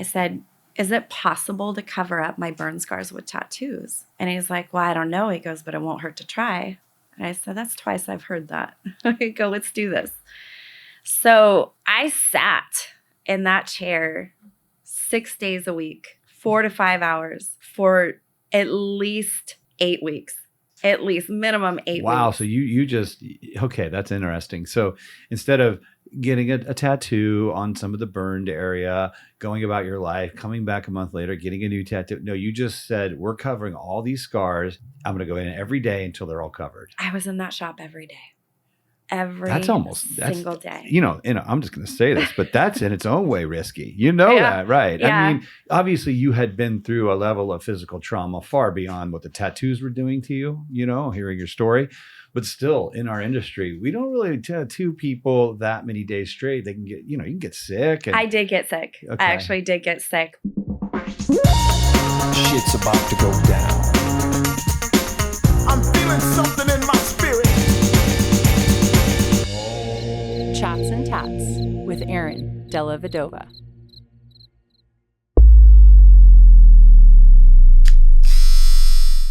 I said, is it possible to cover up my burn scars with tattoos? And he's like, well, I don't know. He goes, but it won't hurt to try. And I said, that's twice I've heard that. I go, let's do this. So I sat in that chair 6 days a week, 4 to 5 hours for at least 8 weeks. At least minimum 8 weeks. Wow. So you just, okay, that's interesting. So instead of getting a tattoo on some of the burned area, going about your life, coming back a month later, getting a new tattoo. No, you just said, we're covering all these scars. I'm going to go in every day until they're all covered. I was in that shop every day. Single day. I'm just going to say this, but that's in its own way risky. You know that, right? Yeah. I mean, obviously you had been through a level of physical trauma far beyond what the tattoos were doing to you, hearing your story. But still, in our industry, we don't really tattoo people that many days straight. They can get, you can get sick. I did get sick. Okay. I actually did get sick. Shit's about to go down. I'm feeling something in my spirit. Chats and Tatts with Aaron Della Vedova.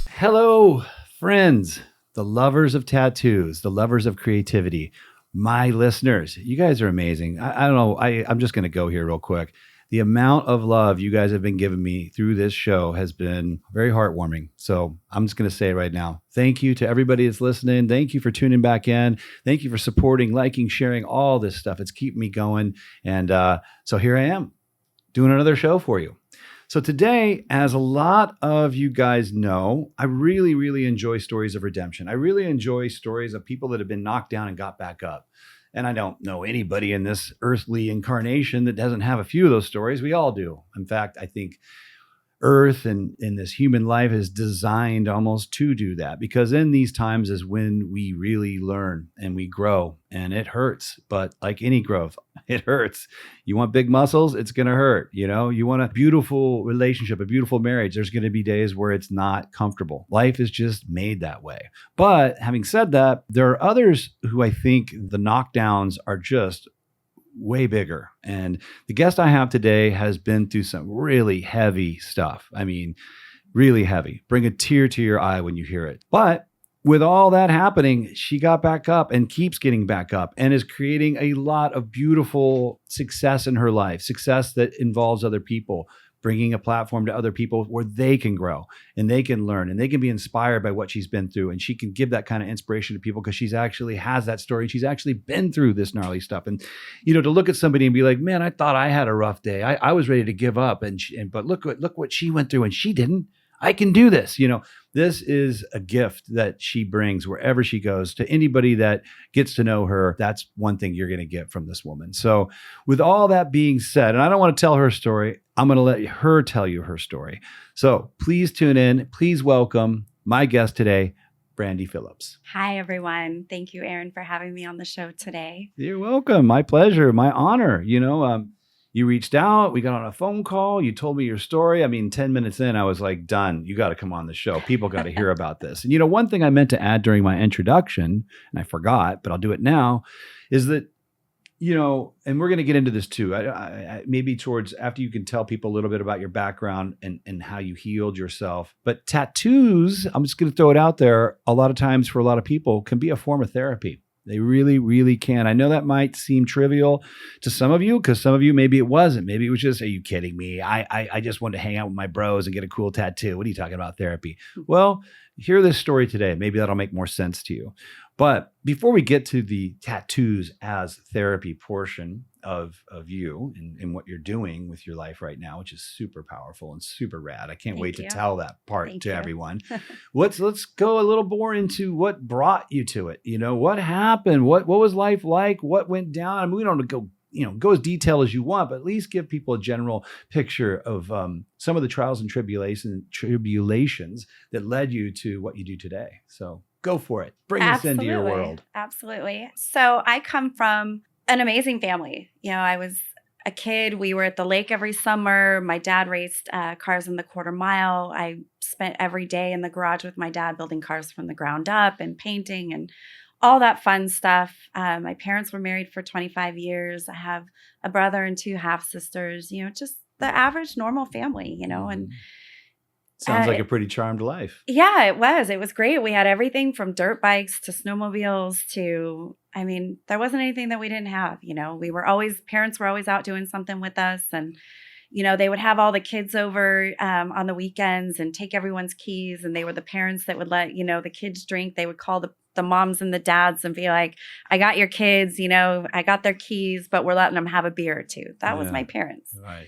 Hello, friends, the lovers of tattoos, the lovers of creativity, my listeners. You guys are amazing. I don't know. I'm just going to go here real quick. The amount of love you guys have been giving me through this show has been very heartwarming. So I'm just going to say it right now. Thank you to everybody that's listening. Thank you for tuning back in. Thank you for supporting, liking, sharing all this stuff. It's keeping me going. And so here I am doing another show for you. So today, as a lot of you guys know, I really, really enjoy stories of redemption. I really enjoy stories of people that have been knocked down and got back up. And I don't know anybody in this earthly incarnation that doesn't have a few of those stories. We all do. In fact, I think Earth and in this human life is designed almost to do that, because in these times is when we really learn and we grow, and it hurts. But like any growth, it hurts. You want big muscles, it's going to hurt. You want a beautiful relationship, a beautiful marriage. There's going to be days where it's not comfortable. Life is just made that way. But having said that, there are others who I think the knockdowns are just way bigger. And the guest I have today has been through some really heavy stuff. I mean, really heavy. Bring a tear to your eye when you hear it. But with all that happening, she got back up and keeps getting back up and is creating a lot of beautiful success in her life, success that involves other people, bringing a platform to other people where they can grow and they can learn and they can be inspired by what she's been through. And she can give that kind of inspiration to people because she's actually has that story. She's actually been through this gnarly stuff. And, to look at somebody and be like, man, I thought I had a rough day. I was ready to give up. But look what she went through and she didn't. I can do this. This is a gift that she brings wherever she goes. To anybody that gets to know her, that's one thing you're going to get from this woman. So with all that being said, and I don't want to tell her story, I'm going to let her tell you her story. So please tune in. Please welcome my guest today, Brandie Phillips. Hi, everyone. Thank you, Aaron, for having me on the show today. You're welcome. My pleasure. My honor. You reached out, we got on a phone call, you told me your story. I mean, 10 minutes in, I was like, done. You got to come on the show. People got to hear about this. And one thing I meant to add during my introduction, and I forgot, but I'll do it now, is that, and we're going to get into this too. I maybe towards after you can tell people a little bit about your background and how you healed yourself. But tattoos, I'm just going to throw it out there, a lot of times for a lot of people can be a form of therapy. They really, really can. I know that might seem trivial to some of you, because some of you, maybe it wasn't. Maybe it was just, are you kidding me? I just wanted to hang out with my bros and get a cool tattoo. What are you talking about therapy? Well, hear this story today. Maybe that'll make more sense to you. But before we get to the tattoos as therapy portion of you and what you're doing with your life right now, which is super powerful and super rad. I can't wait to tell that part to everyone. Let's go a little more into what brought you to it. What happened? What was life like? What went down? I mean, we don't go go as detailed as you want, but at least give people a general picture of some of the trials and tribulations that led you to what you do today. So go for it. Bring us into your world. Absolutely. So I come from an amazing family. I was a kid. We were at the lake every summer. My dad raced cars in the quarter mile. I spent every day in the garage with my dad building cars from the ground up and painting and all that fun stuff. My parents were married for 25 years. I have a brother and 2 half sisters, just the average normal family, you know, and sounds like a pretty charmed life. yeah, it was. It was great. We had everything from dirt bikes to snowmobiles to, I mean, there wasn't anything that we didn't have, you know. Parents were always out doing something with us, and you know, they would have all the kids over on the weekends and take everyone's keys, and they were the parents that would let, you know, the kids drink. They would call the moms and the dads and be like, I got your kids, you know, I got their keys, but we're letting them have a beer or two. That was my parents. Right.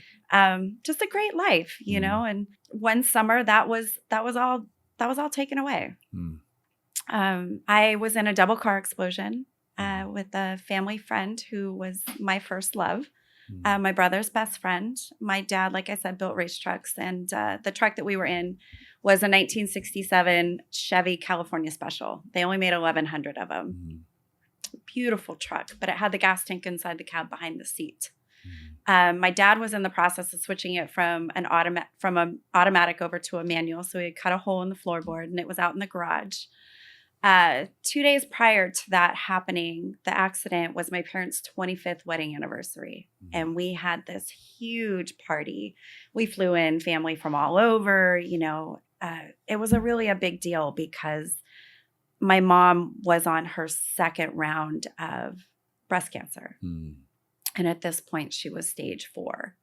Just a great life, you know. And one summer that was all taken away. I was in a double car explosion with a family friend who was my first love. My brother's best friend. My dad, like I said, built race trucks, and the truck that we were in was a 1967 Chevy California Special. They only made 1,100 of them. Beautiful truck, but it had the gas tank inside the cab behind the seat. My dad was in the process of switching it from an automatic over to a manual, so he had cut a hole in the floorboard, and it was out in the garage. 2 days prior to that happening, the accident was my parents' 25th wedding anniversary. And we had this huge party. We flew in family from all over, you know. It was really a big deal because my mom was on her second round of breast cancer. And at this point, she was stage 4.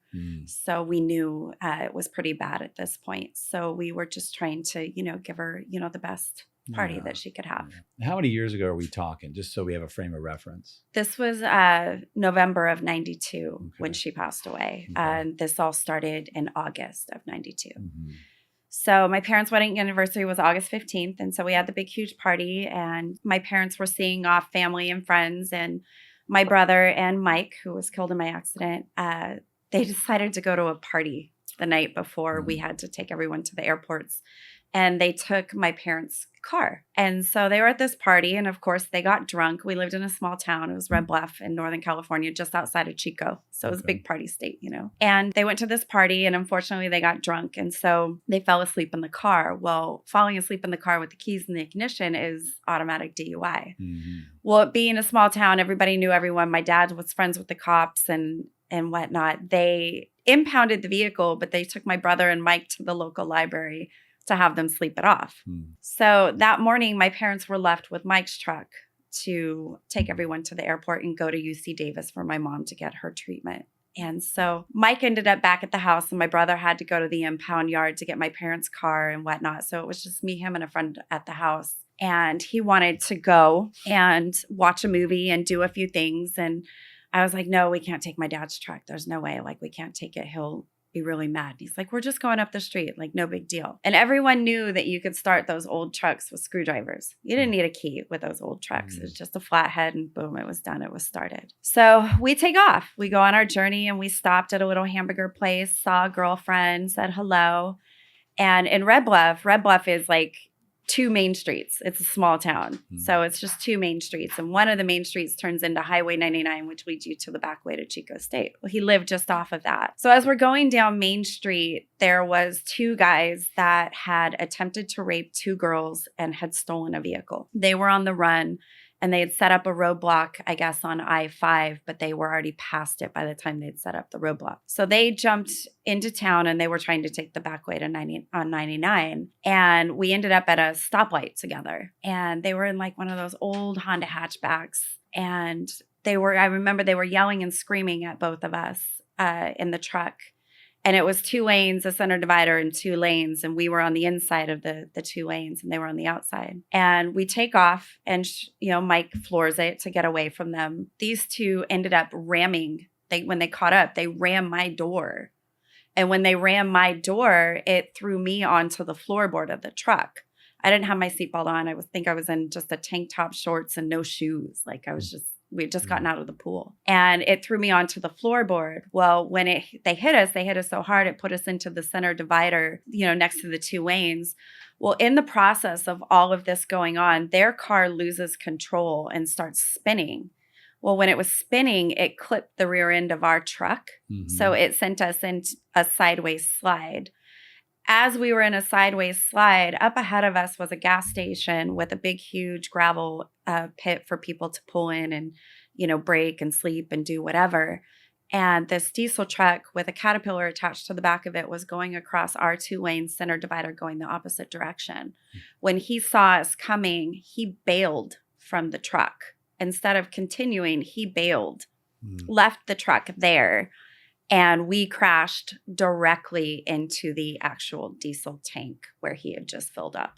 So we knew it was pretty bad at this point. So we were just trying to, you know, give her, you know, the best party that she could have. How many years ago are we talking, just so we have a frame of reference? This was November of 92 when she passed away. And this all started in August of 92. So my parents' wedding anniversary was August 15th. And so we had the big, huge party, and my parents were seeing off family and friends. And my brother and Mike, who was killed in my accident, they decided to go to a party the night before we had to take everyone to the airports. And they took my parents' car. And so they were at this party, and of course they got drunk. We lived in a small town. It was Red Bluff in Northern California, just outside of Chico. So it was a big party state, you know. And they went to this party, and unfortunately they got drunk. And so they fell asleep in the car. Well, falling asleep in the car with the keys in the ignition is automatic DUI. Well, being a small town, everybody knew everyone. My dad was friends with the cops and whatnot. They impounded the vehicle, but they took my brother and Mike to the local library to have them sleep it off. So that morning, my parents were left with Mike's truck to take everyone to the airport and go to UC Davis for my mom to get her treatment. And so Mike ended up back at the house, and my brother had to go to the impound yard to get my parents' car and whatnot. So it was just me, him, and a friend at the house. And he wanted to go and watch a movie and do a few things. And I was like, no, we can't take my dad's truck. There's no way. Like, we can't take it. He'll be really mad. He's like, we're just going up the street, like no big deal. And everyone knew that you could start those old trucks with screwdrivers. You didn't need a key with those old trucks. It was just a flathead, and boom, it was done. It was started. So we take off. We go on our journey, and we stopped at a little hamburger place, saw a girlfriend, said hello. And in Red Bluff is like 2 main streets. It's a small town. So it's just 2 main streets. And one of the main streets turns into Highway 99, which leads you to the back way to Chico State. Well, he lived just off of that. So as we're going down Main Street, there was 2 guys that had attempted to rape 2 girls and had stolen a vehicle. They were on the run, and they had set up a roadblock, I guess, on I-5, but they were already past it by the time they'd set up the roadblock. So they jumped into town, and they were trying to take the back way to 99. And we ended up at a stoplight together. And they were in like one of those old Honda hatchbacks. And I remember they were yelling and screaming at both of us in the truck. And it was 2 lanes, a center divider, and 2 lanes. And we were on the inside of the 2 lanes, and they were on the outside. And we take off, and Mike floors it to get away from them. These 2 ended up ramming. When they caught up, they rammed my door. And when they rammed my door, it threw me onto the floorboard of the truck. I didn't have my seatbelt on. I think I was in just a tank top, shorts, and no shoes. We had just gotten out of the pool, and it threw me onto the floorboard. Well, when they hit us so hard, it put us into the center divider, next to the 2 lanes. Well, in the process of all of this going on, their car loses control and starts spinning. Well, when it was spinning, it clipped the rear end of our truck. So it sent us into a sideways slide. As we were in a sideways slide, up ahead of us was a gas station with a big, huge gravel pit for people to pull in and, break and sleep and do whatever. And this diesel truck with a Caterpillar attached to the back of it was going across our 2-lane center divider going the opposite direction. When he saw us coming, he bailed from the truck. Instead of continuing, he bailed, left the truck there, and we crashed directly into the actual diesel tank where he had just filled up.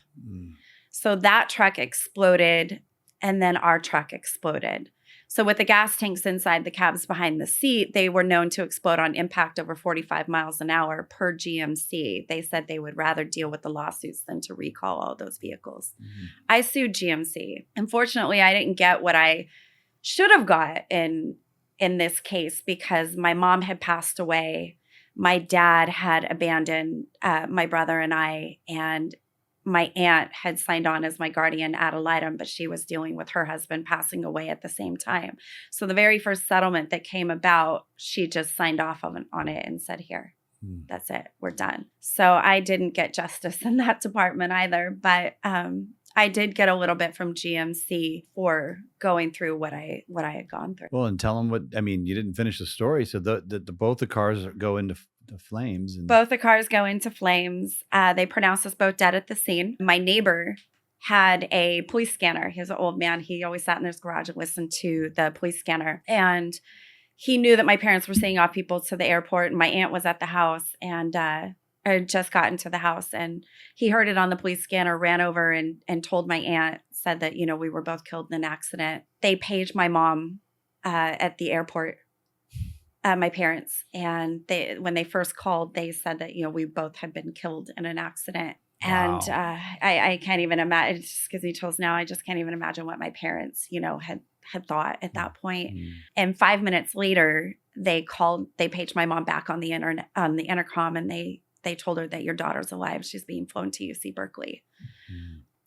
So that truck exploded, and then our truck exploded. So with the gas tanks inside the cabs behind the seat, they were known to explode on impact over 45 miles an hour per GMC. They said they would rather deal with the lawsuits than to recall all those vehicles. I sued GMC. Unfortunately, I didn't get what I should have got in this case because my mom had passed away. My dad had abandoned my brother and I, and my aunt had signed on as my guardian ad litem, but she was dealing with her husband passing away at the same time. So the very first settlement that came about, she just signed off on it and said, here, that's it, we're done. So I didn't get justice in that department either, but I did get a little bit from GMC for going through what I had gone through. Well, and tell them you didn't finish the story. So both the cars go into the flames. And both the cars go into flames. They pronounced us both dead at the scene. My neighbor had a police scanner. He was an old man. He always sat in his garage and listened to the police scanner. And he knew that my parents were sending off people to the airport. And my aunt was at the house and I had just gotten to the house. And he heard it on the police scanner, ran over and told my aunt, said that, we were both killed in an accident. They paged my mom at the airport. My parents, and when they first called, they said that, we both had been killed in an accident. Wow. And I can't even imagine, it just gives me chills now. I just can't even imagine what my parents, had thought at that point. And 5 minutes later, they paged my mom back on the intercom, and they told her that your daughter's alive. She's being flown to UC Berkeley.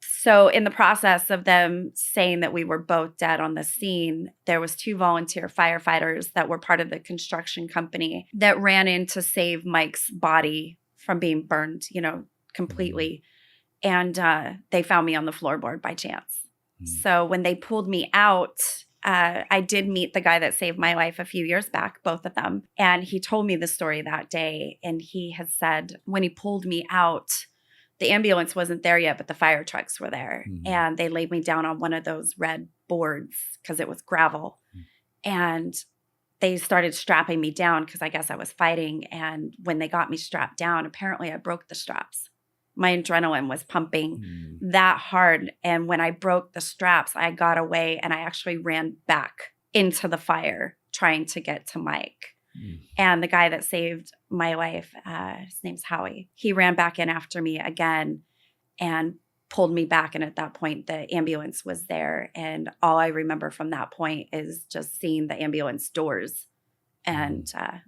So in the process of them saying that we were both dead on the scene, there was 2 volunteer firefighters that were part of the construction company that ran in to save Mike's body from being burned, completely. And they found me on the floorboard by chance. So when they pulled me out, I did meet the guy that saved my life a few years back, both of them. And he told me the story that day. And he had said when he pulled me out, the ambulance wasn't there yet, but the fire trucks were there. And they laid me down on one of those red boards because it was gravel. And they started strapping me down because I guess I was fighting. And when they got me strapped down, apparently I broke the straps. My adrenaline was pumping that hard. And when I broke the straps, I got away and I actually ran back into the fire trying to get to Mike. And the guy that saved my life, his name's Howie, he ran back in after me again and pulled me back. And at that point, the ambulance was there. And all I remember from that point is just seeing the ambulance doors. And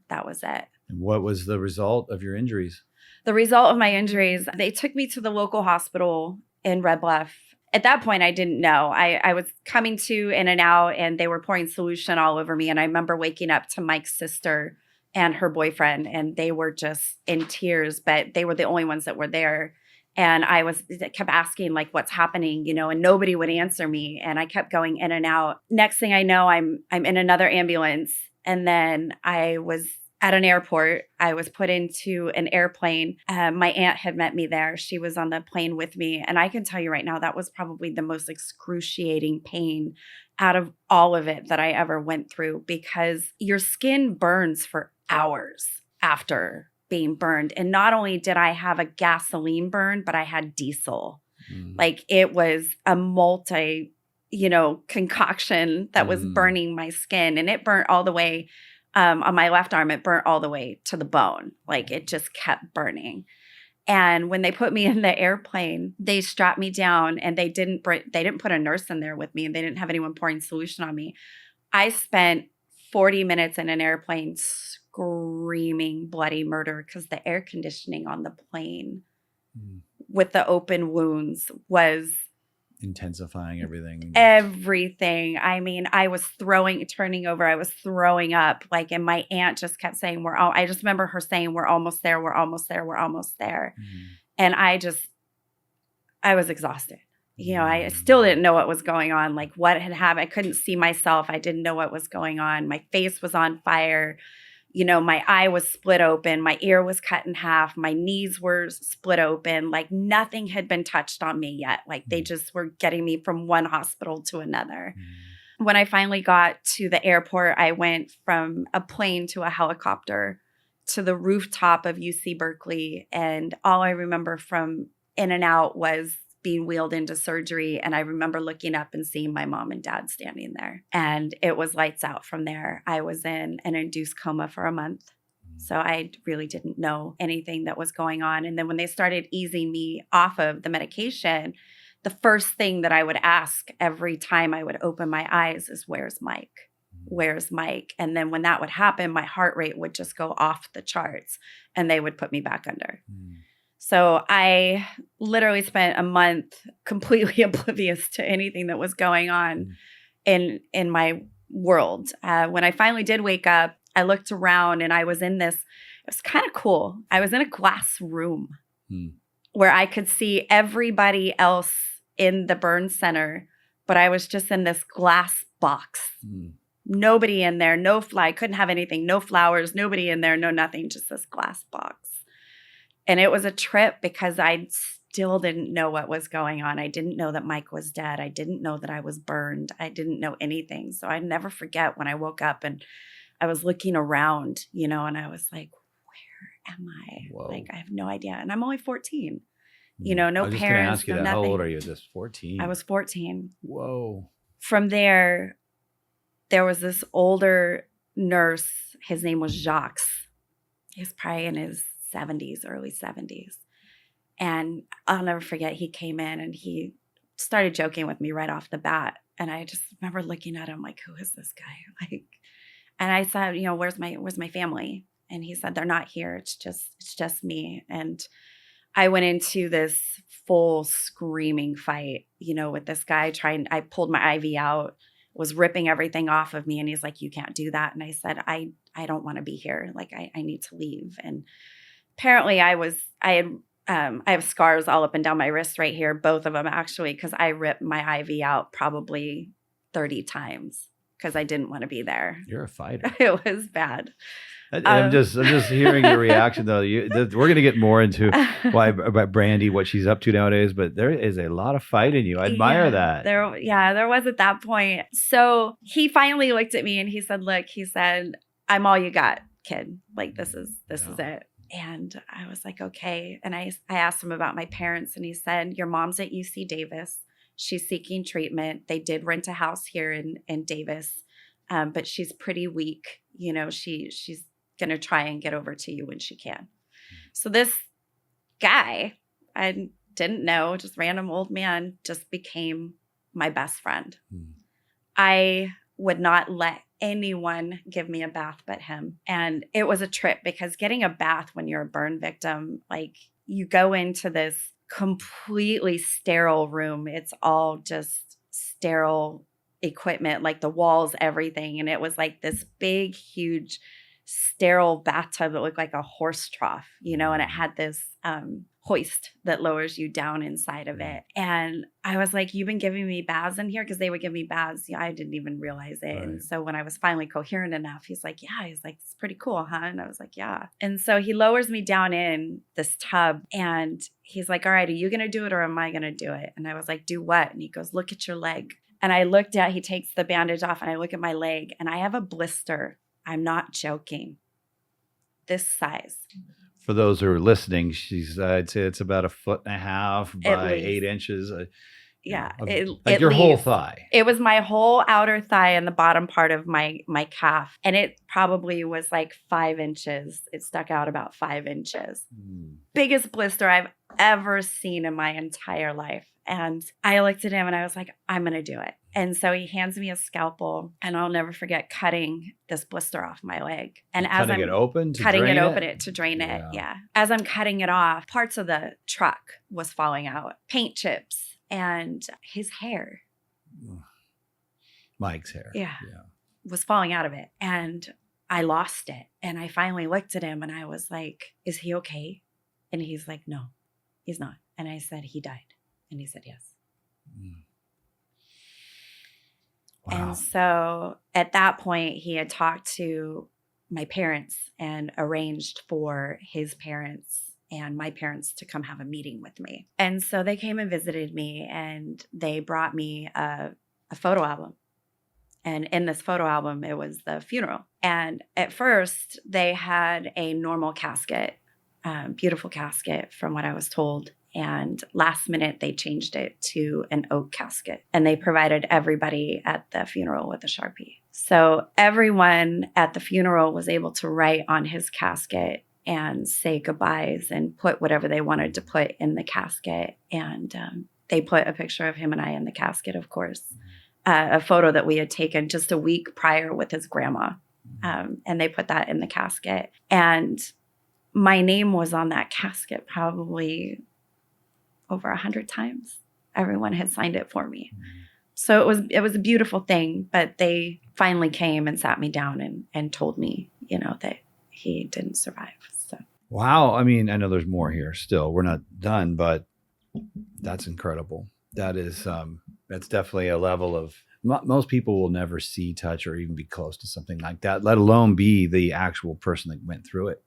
that was it. And what was the result of your injuries? The result of my injuries, they took me to the local hospital in Red Bluff. At that point, I didn't know. I was coming to in and out, and they were pouring solution all over me. And I remember waking up to Mike's sister and her boyfriend, and they were just in tears, but they were the only ones that were there. And I kept asking, like, what's happening, and nobody would answer me. And I kept going in and out. Next thing I know, I'm in another ambulance. And then I was at an airport. I was put into an airplane. My aunt had met me there. She was on the plane with me. And I can tell you right now, that was probably the most excruciating pain out of all of it that I ever went through, because your skin burns for hours after being burned. And not only did I have a gasoline burn, but I had diesel. Like, it was a multi, concoction that was burning my skin. And it burnt all the way on my left arm. It burnt all the way to the bone. Like, it just kept burning. And when they put me in the airplane, they strapped me down, and they didn't put a nurse in there with me, and they didn't have anyone pouring solution on me. I spent 40 minutes in an airplane screaming bloody murder because the air conditioning on the plane with the open wounds was intensifying everything. Everything. I mean, I was turning over. I was throwing up. Like, and my aunt just kept saying, I just remember her saying, we're almost there. We're almost there. We're almost there. And I was exhausted. I still didn't know what was going on. Like, what had happened. I couldn't see myself. I didn't know what was going on. My face was on fire. my eye was split open, my ear was cut in half, my knees were split open, like nothing had been touched on me yet. Like they just were getting me from one hospital to another. When I finally got to the airport, I went from a plane to a helicopter to the rooftop of UC Berkeley. And all I remember from in and out was being wheeled into surgery. And I remember looking up and seeing my mom and dad standing there. And it was lights out from there. I was in an induced coma for a month. So I really didn't know anything that was going on. And then when they started easing me off of the medication, the first thing that I would ask every time I would open my eyes is, where's Mike? Where's Mike? And then when that would happen, my heart rate would just go off the charts and they would put me back under. So I literally spent a month completely oblivious to anything that was going on in my world. When I finally did wake up, I looked around and I was in this, it was kind of cool. I was in a glass room where I could see everybody else in the burn center, but I was just in this glass box. Nobody in there, I couldn't have anything, no flowers, nobody in there, no nothing, just this glass box. And it was a trip because I still didn't know what was going on. I didn't know that Mike was dead. I didn't know that I was burned. I didn't know anything. So I'd never forget when I woke up and I was looking around, and I was like, where am I? Whoa. Like, I have no idea. And I'm only 14. No I was just gonna parents, ask you no that. nothing. How old are you? Just 14? I was 14. Whoa. From there was this older nurse. His name was Jacques. He was probably in his 70s, early 70s. And I'll never forget, he came in and he started joking with me right off the bat. And I just remember looking at him like, who is this guy? And I said, where's my family? And he said, they're not here. It's just me. And I went into this full screaming fight, with this guy I pulled my IV out, was ripping everything off of me. And he's like, you can't do that. And I said, I don't want to be here. Like, I need to leave. And apparently I have scars all up and down my wrists right here, both of them actually, because I ripped my IV out probably 30 times because I didn't want to be there. You're a fighter. It was bad. I'm just hearing your reaction though. We're going to get more into about Brandy, what she's up to nowadays, but there is a lot of fight in you. I admire that. There was at that point. So he finally looked at me and he said, look, I'm all you got, kid. Like, this is it. And I was like, okay. And I asked him about my parents and he said, your mom's at UC Davis. She's seeking treatment. They did rent a house here in Davis, but she's pretty weak. She's going to try and get over to you when she can. So this guy, I didn't know, just random old man, just became my best friend. I would not let anyone give me a bath but him. And it was a trip because getting a bath when you're a burn victim, like, you go into this completely sterile room. It's all just sterile equipment, like the walls, everything. And it was like this big, huge sterile bathtub that looked like a horse trough, and it had this hoist that lowers you down inside of it. And I was like, you've been giving me baths in here? Because they would give me baths. I didn't even realize it. Right. And so when I was finally coherent enough, he's like, it's pretty cool, huh? And I was like, yeah. And so he lowers me down in this tub and he's like, all right, are you going to do it or am I going to do it? And I was like, do what? And he goes, look at your leg. And I he takes the bandage off and I look at my leg and I have a blister. I'm not joking. This size. For those who are listening, I'd say it's about 1.5 feet by 8 inches. Your whole thigh. It was my whole outer thigh and the bottom part of my calf. And it probably was like 5 inches. It stuck out about 5 inches. Biggest blister I've ever seen in my entire life. And I looked at him and I was like, I'm going to do it. And so he hands me a scalpel and I'll never forget cutting this blister off my leg. And as I'm cutting it open to drain it. Yeah. As I'm cutting it off, parts of the truck was falling out, paint chips and his hair. Mike's hair. Yeah. Was falling out of it. And I lost it. And I finally looked at him and I was like, is he okay? And he's like, no, he's not. And I said, he died. And he said, yes. Wow. And so at that point, he had talked to my parents and arranged for his parents and my parents to come have a meeting with me. And so they came and visited me, and they brought me a photo album. And in this photo album, it was the funeral. And at first, they had a normal casket, beautiful casket from what I was told. And last minute, they changed it to an oak casket. And they provided everybody at the funeral with a Sharpie. So everyone at the funeral was able to write on his casket and say goodbyes and put whatever they wanted to put in the casket. And they put a picture of him and I in the casket, of course. A photo that we had taken just a week prior with his grandma. And they put that in the casket. And my name was on that casket probably over 100 times. Everyone had signed it for me. So it was a beautiful thing, but they finally came and sat me down and told me, that he didn't survive. So Wow. I mean, I know there's more here still. We're not done, but that's incredible. That is, that's definitely a level of, most people will never see, touch, or even be close to something like that, let alone be the actual person that went through it.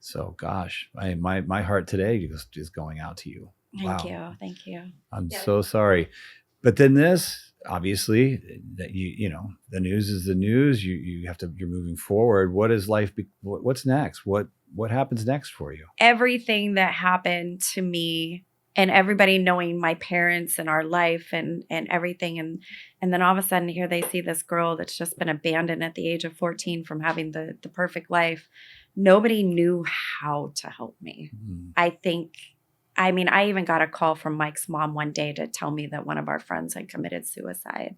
So gosh, my heart today is going out to you. Thank you. Thank you. I'm so sorry. But then this, obviously, that the news is the news. You're moving forward. What is life? What's next? What happens next for you? Everything that happened to me, and everybody knowing my parents and our life and everything. And then all of a sudden here they see this girl that's just been abandoned at the age of 14 from having the perfect life. Nobody knew how to help me. I even got a call from Mike's mom one day to tell me that one of our friends had committed suicide.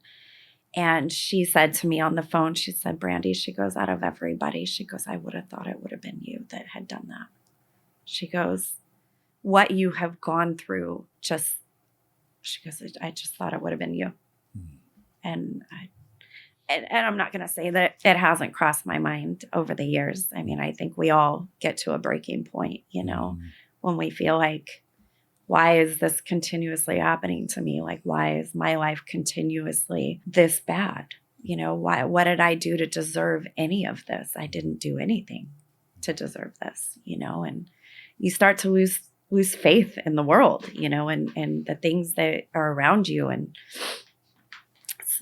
And she said to me on the phone, she said, Brandy, she goes, out of everybody, she goes, I would have thought it would have been you that had done that. She goes, what you have gone through, she goes, I just thought it would have been you. And I'm not going to say that it hasn't crossed my mind over the years. I mean, I think we all get to a breaking point, when we feel like, why is this continuously happening to me? Like, why is my life continuously this bad? What did I do to deserve any of this? I didn't do anything to deserve this, and you start to lose faith in the world, and the things that are around you. And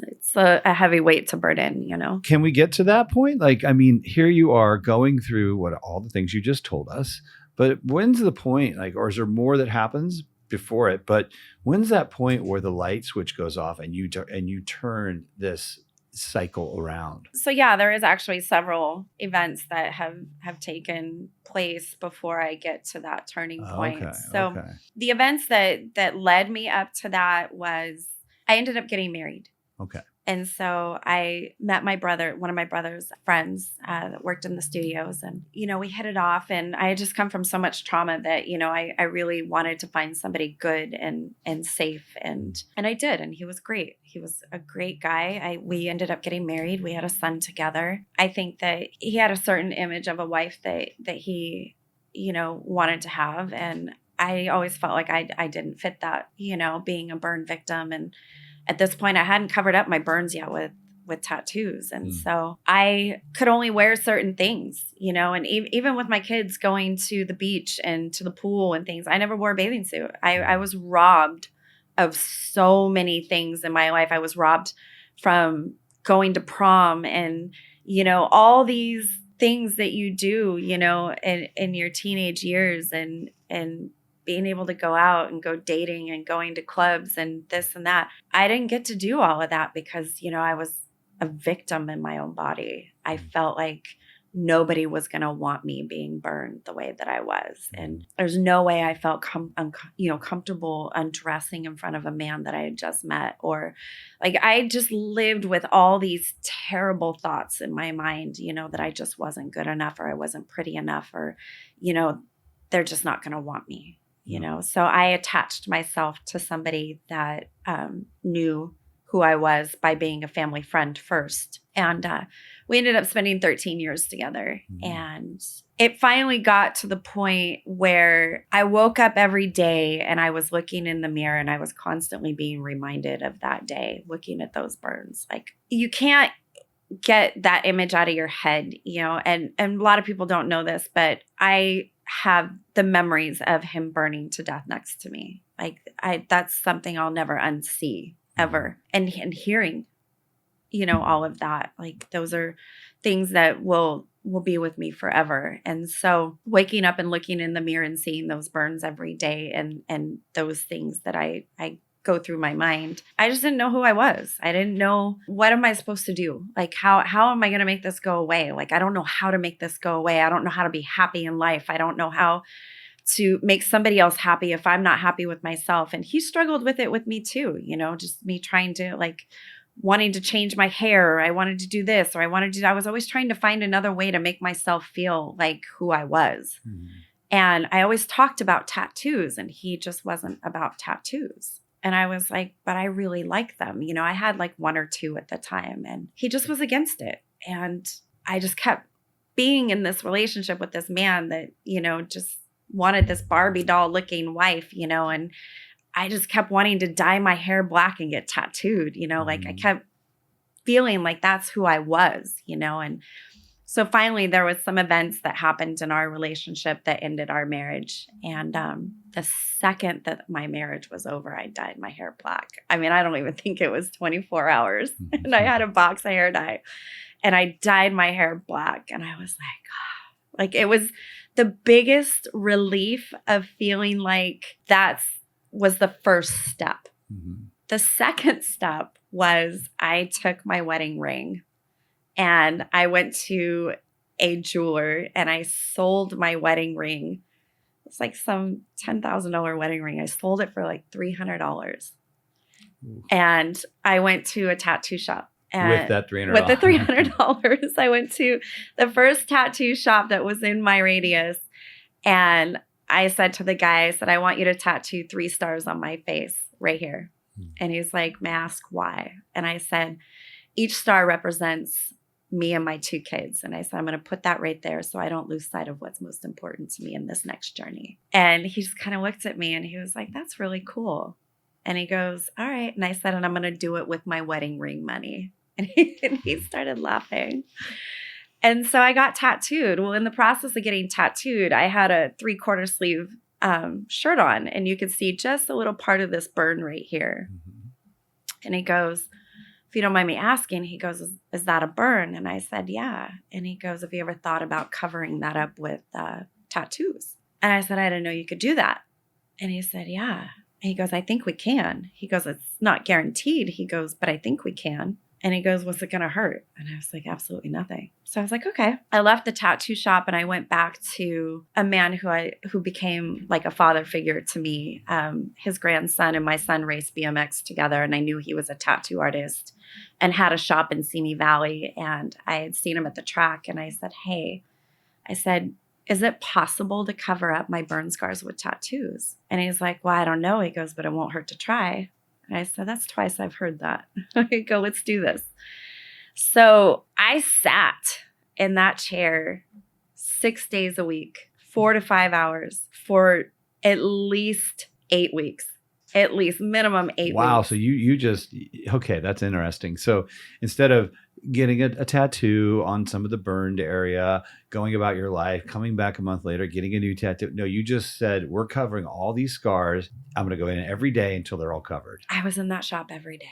it's a heavy weight to burden, Can we get to that point? Like, I mean, here you are going through all the things you just told us, but when's the point, or is there more that happens before it? But when's that point where the light switch goes off and you turn this cycle around? So yeah, there is actually several events that have taken place before I get to that turning point. The events that led me up to that was I ended up getting married. Okay. And so I met my brother, one of my brother's friends that worked in the studios. And, we hit it off. And I had just come from so much trauma that, I really wanted to find somebody good and safe. And I did. And he was great. He was a great guy. We ended up getting married. We had a son together. I think that he had a certain image of a wife that he, wanted to have. And I always felt like I didn't fit that, being a burn victim. And at this point, I hadn't covered up my burns yet with tattoos. And so I could only wear certain things, and even with my kids going to the beach and to the pool and things, I never wore a bathing suit. I was robbed of so many things in my life. I was robbed from going to prom and, all these things that you do, in your teenage years and being able to go out and go dating and going to clubs and this and that. I didn't get to do all of that because, I was a victim in my own body. I felt like nobody was going to want me being burned the way that I was. And there's no way I felt comfortable undressing in front of a man that I had just met, or I just lived with all these terrible thoughts in my mind, that I just wasn't good enough, or I wasn't pretty enough, or, they're just not going to want me. So I attached myself to somebody that knew who I was by being a family friend first. And we ended up spending 13 years together. And it finally got to the point where I woke up every day and I was looking in the mirror and I was constantly being reminded of that day, looking at those burns. You can't get that image out of your head, and a lot of people don't know this, but I have the memories of him burning to death next to me. Like that's something I'll never unsee ever. And hearing, all of that, like those are things that will be with me forever. And so waking up and looking in the mirror and seeing those burns every day and those things that I go through my mind, I just didn't know who I was. I didn't know, what am I supposed to do? Like, how am I going to make this go away? Like, I don't know how to make this go away. I don't know how to be happy in life. I don't know how to make somebody else happy if I'm not happy with myself. And he struggled with it with me too, just me trying to wanting to change my hair, or I wanted to do this, or I was always trying to find another way to make myself feel like who I was. Mm-hmm. And I always talked about tattoos, and he just wasn't about tattoos. And I was like, but I really like them. I had like 1 or 2 at the time, and he just was against it. And I just kept being in this relationship with this man that, just wanted this Barbie doll looking wife, and I just kept wanting to dye my hair black and get tattooed, like I kept feeling like that's who I was, and so finally there was some events that happened in our relationship that ended our marriage. And the second that my marriage was over, I dyed my hair black. I mean, I don't even think it was 24 hours. And I had a box of hair dye and I dyed my hair black. And I was like, it was the biggest relief of feeling like that was the first step. Mm-hmm. The second step was I took my wedding ring and I went to a jeweler and I sold my wedding ring. It's like some $10,000 wedding ring. I sold it for like $300. Ooh. And I went to a tattoo shop. And with that $300. With the $300, I went to the first tattoo shop that was in my radius. And I said to the guy, I said, I want you to tattoo 3 stars on my face right here. Hmm. And he's like, may I ask why? And I said, each star represents me and my 2 kids. And I said, I'm going to put that right there so I don't lose sight of what's most important to me in this next journey. And he just kind of looked at me and he was like, that's really cool. And he goes, all right. And I said, and I'm going to do it with my wedding ring money. And he started laughing. And so I got tattooed. Well, in the process of getting tattooed, I had a 3/4 sleeve shirt on, and you could see just a little part of this burn right here. Mm-hmm. And he goes, if you don't mind me asking, he goes, is that a burn? And I said, yeah. And he goes, have you ever thought about covering that up with tattoos? And I said, I didn't know you could do that. And he said, yeah. And he goes, I think we can. He goes, it's not guaranteed. He goes, but I think we can. And he goes, what's it going to hurt? And I was like, absolutely nothing. So I was like, okay. I left the tattoo shop and I went back to a man who became like a father figure to me. His grandson and my son raced BMX together, and I knew he was a tattoo artist and had a shop in Simi Valley. And I had seen him at the track, and I said, hey, is it possible to cover up my burn scars with tattoos? And he's like, well, I don't know. He goes, but it won't hurt to try. And I said, that's twice I've heard that. I go, let's do this. So I sat in that chair 6 days a week, 4 to 5 hours for at least 8 weeks. At least minimum 8 weeks. Wow. So you just, okay, that's interesting. So instead of getting a tattoo on some of the burned area, going about your life, coming back a month later, getting a new tattoo. No, you just said, we're covering all these scars. I'm going to go in every day until they're all covered. I was in that shop every day.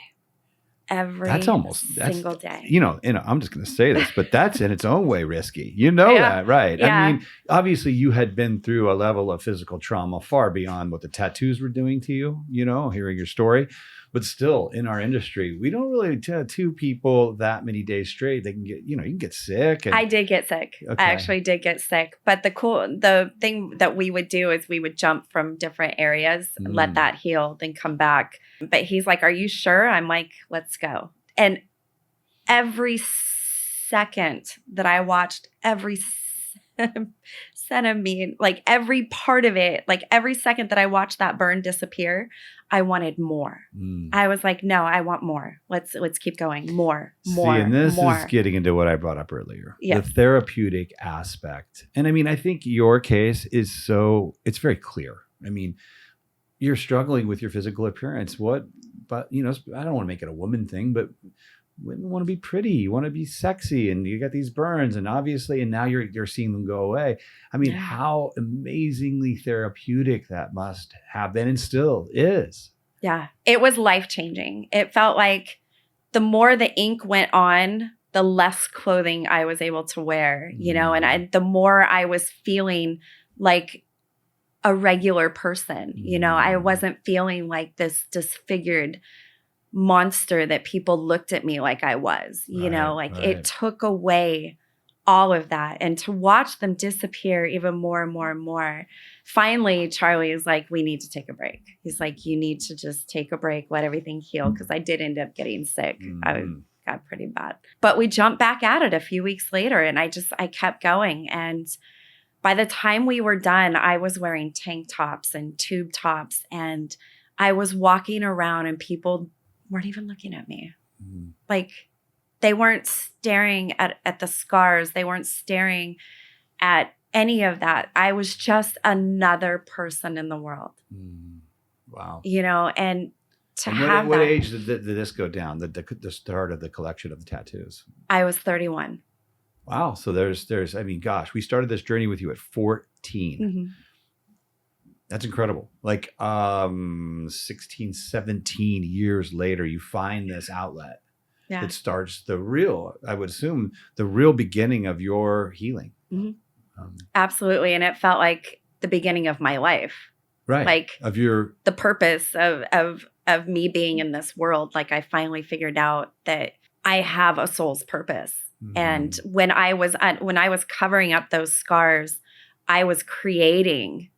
That's single day. I'm just going to say this, but that's in its own way risky. That, right? Yeah. I mean, obviously you had been through a level of physical trauma far beyond what the tattoos were doing to you, hearing your story. But still, in our industry, we don't really tattoo people that many days straight. They can get, you can get sick. I did get sick. Okay. I actually did get sick. But the thing that we would do is we would jump from different areas, let that heal, then come back. But he's like, are you sure? I'm like, let's go. And every second that I watched every centimeter, like every part of it, like every second that I watched that burn disappear, I wanted more. I was like, no, I want more. Let's keep going. More. And this is getting into what I brought up earlier. Yes. The therapeutic aspect. And I mean, I think your case is it's very clear. I mean, you're struggling with your physical appearance. But I don't want to make it a woman thing, but women want to be pretty, you want to be sexy, and you got these burns, and obviously, and now you're seeing them go away. I mean, how amazingly therapeutic that must have been and still is. Yeah, it was life-changing. It felt like the more the ink went on, the less clothing I was able to wear, you know, and the more I was feeling like a regular person, you know, I wasn't feeling like this disfigured monster that people looked at me like I was, you know, like it took away all of that. And to watch them disappear even more and more and more. Finally, Charlie is like, we need to take a break. He's like, you need to just take a break, let everything heal. Because I did end up getting sick. I got pretty bad. But we jumped back at it a few weeks later, and I kept going. And by the time we were done, I was wearing tank tops and tube tops, and I was walking around and people weren't even looking at me. Like, they weren't staring at the scars. They weren't staring at any of that. I was just another person in the world. Wow. You know, and to and have what that. age did this go down? The start of the collection of the tattoos? I was 31. Wow. So there's, I mean, gosh, we started this journey with you at 14. That's incredible. Like 16, 17 years later, you find this outlet that starts I would assume, the real beginning of your healing. Absolutely. And it felt like the beginning of my life. Right. Like of your the purpose of me being in this world. Like, I finally figured out that I have a soul's purpose. And when I was covering up those scars, I was creating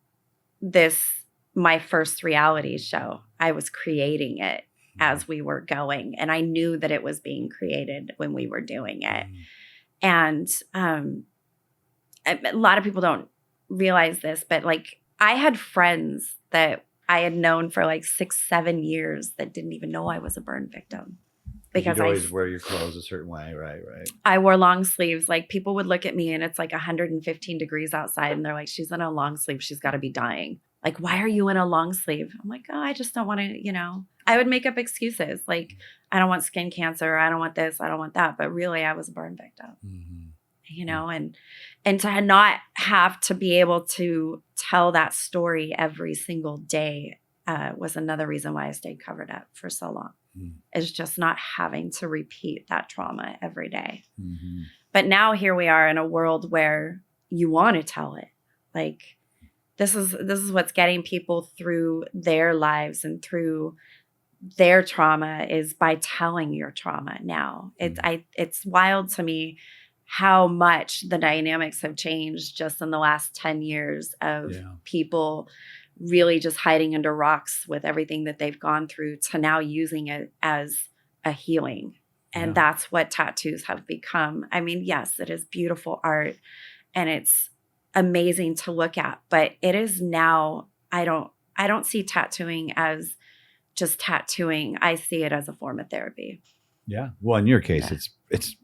my first reality show. I was creating it as we were going. And I knew that it was being created when we were doing it. And a lot of people don't realize this, but like, I had friends that I had known for like 6-7 years that didn't even know I was a burn victim. Because you'd always wear your clothes a certain way, right? I wore long sleeves. Like, people would look at me and it's like 115 degrees outside, and they're like, she's in a long sleeve. She's got to be dying. Like, why are you in a long sleeve? I'm like, oh, I just don't want to, you know. I would make up excuses like, I don't want skin cancer. I don't want this. I don't want that. But really, I was a burn victim. You know, and to not have to be able to tell that story every single day was another reason why I stayed covered up for so long. Is just not having to repeat that trauma every day. But now here we are in a world where you want to tell it. Like, this is what's getting people through their lives and through their trauma, is by telling your trauma now. It's wild to me how much the dynamics have changed just in the last 10 years of people really just hiding under rocks with everything that they've gone through to now using it as a healing. And that's what tattoos have become. I mean, yes, it is beautiful art and it's amazing to look at, but it is now, I don't see tattooing as just tattooing. I see it as a form of therapy. Yeah. Well, in your case, it's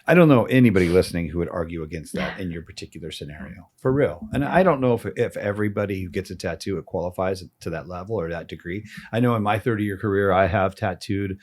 I don't know anybody listening who would argue against that in your particular scenario, for real. And I don't know if everybody who gets a tattoo, it qualifies to that level or that degree. I know in my 30-year career, I have tattooed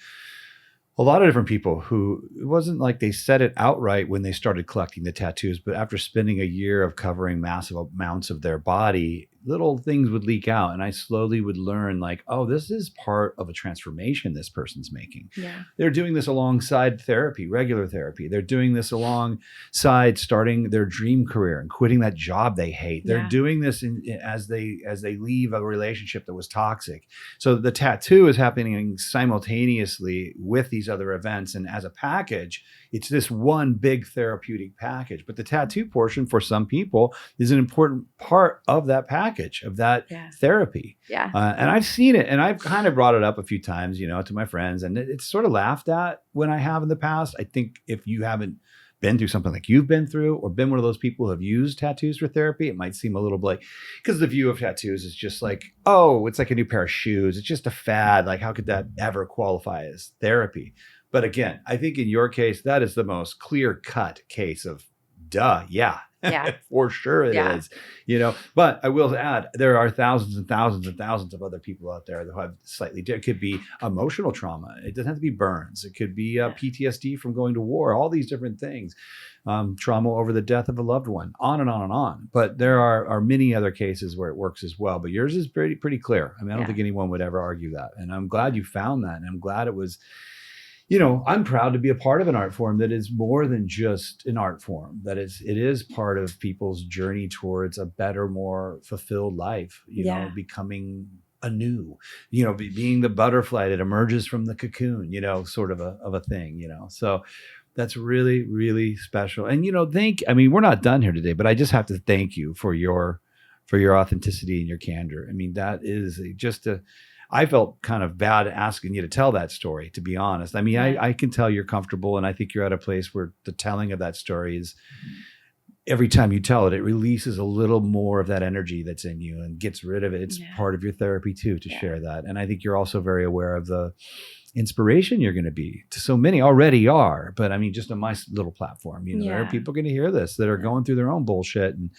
a lot of different people who, it wasn't like they said it outright when they started collecting the tattoos, but after spending a year of covering massive amounts of their body, little things would leak out. And I slowly would learn like, oh, this is part of a transformation this person's making. Yeah. They're doing this alongside therapy, regular therapy. They're doing this alongside starting their dream career and quitting that job they hate. They're doing this as they leave a relationship that was toxic. So the tattoo is happening simultaneously with these other events. And as a package, it's this one big therapeutic package. But the tattoo portion for some people is an important part of that package, of that therapy. Yeah. And I've seen it, and I've kind of brought it up a few times, you know, to my friends, and it's sort of laughed at when I have in the past. I think if you haven't been through something like you've been through, or been one of those people who have used tattoos for therapy, it might seem a little like, because the view of tattoos is just like, oh, it's like a new pair of shoes. It's just a fad. Like, how could that ever qualify as therapy? But again, I think in your case, that is the most clear-cut case of, duh, yeah, Yeah. For sure it is. But I will add, there are thousands and thousands and thousands of other people out there that have slightly different. It could be emotional trauma. It doesn't have to be burns. It could be PTSD from going to war, all these different things. Trauma over the death of a loved one, on and on and on. But there are many other cases where it works as well. But yours is pretty clear. I mean, I don't think anyone would ever argue that. And I'm glad you found that. And I'm glad it was, I'm proud to be a part of an art form that is more than just an art form. That it is part of people's journey towards a better, more fulfilled life, becoming anew, being the butterfly that emerges from the cocoon, sort of a thing, So that's really, really special. And, we're not done here today, but I just have to thank you for your authenticity and your candor. I mean, that is I felt kind of bad asking you to tell that story, to be honest. I mean, I can tell you're comfortable, and I think you're at a place where the telling of that story is, every time you tell it, it releases a little more of that energy that's in you and gets rid of it. It's part of your therapy too, to share that. And I think you're also very aware of the inspiration you're going to be to so many, already are, but I mean, just on my little platform, there are people going to hear this that are going through their own bullshit, and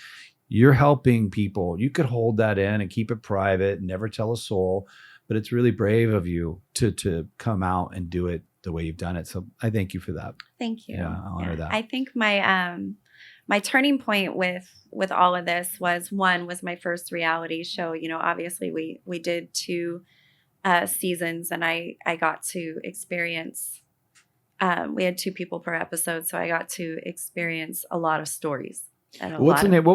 you're helping people. You could hold that in and keep it private and never tell a soul, but it's really brave of you to come out and do it the way you've done it. So I thank you for that. Thank you. Yeah, I honor that. I think my turning point with all of this was my first reality show. Obviously we did 2 seasons, and I got to experience, we had 2 people per episode. So I got to experience a lot of stories. What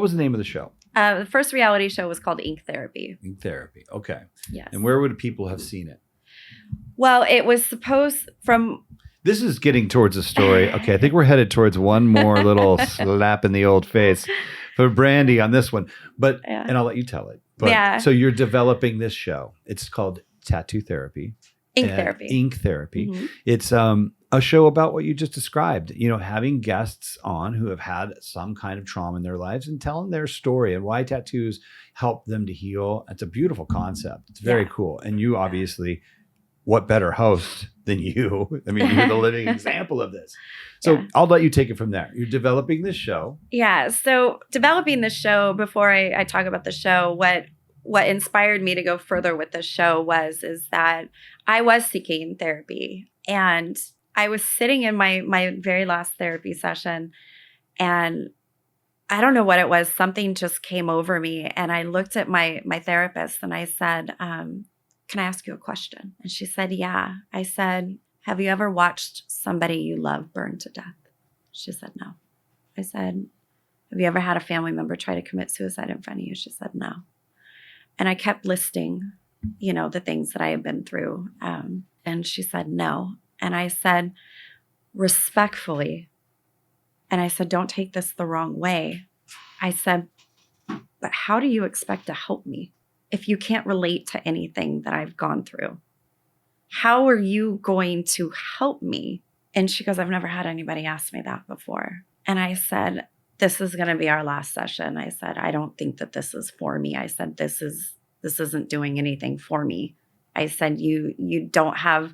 was the name of the show? The first reality show was called Ink Therapy. Ink Therapy. Okay. Yes. And where would people have seen it? Well, it was supposed from. This is getting towards a story. Okay. I think we're headed towards one more little slap in the old face for Brandy on this one, and I'll let you tell it. But, So you're developing this show. It's called Tattoo Therapy. Ink Therapy. Ink Therapy. Mm-hmm. It's a show about what you just described, having guests on who have had some kind of trauma in their lives and telling their story and why tattoos help them to heal. It's a beautiful concept. It's very cool. And you obviously, what better host than you? I mean, you're the living example of this. So I'll let you take it from there. You're developing this show. Yeah. So developing the show, before I talk about the show, what inspired me to go further with the show is that I was seeking therapy, and I was sitting in my very last therapy session, and I don't know what it was. Something just came over me, and I looked at my therapist and I said, can I ask you a question? And she said, yeah. I said, have you ever watched somebody you love burn to death? She said, no. I said, have you ever had a family member try to commit suicide in front of you? She said, no. And I kept listing, the things that I had been through. And she said, no. And I said, respectfully, and I said, don't take this the wrong way. I said, but how do you expect to help me if you can't relate to anything that I've gone through? How are you going to help me? And she goes, I've never had anybody ask me that before. And I said, this is going to be our last session. I said, I don't think that this is for me. I said, this isn't doing anything for me. I said, you don't have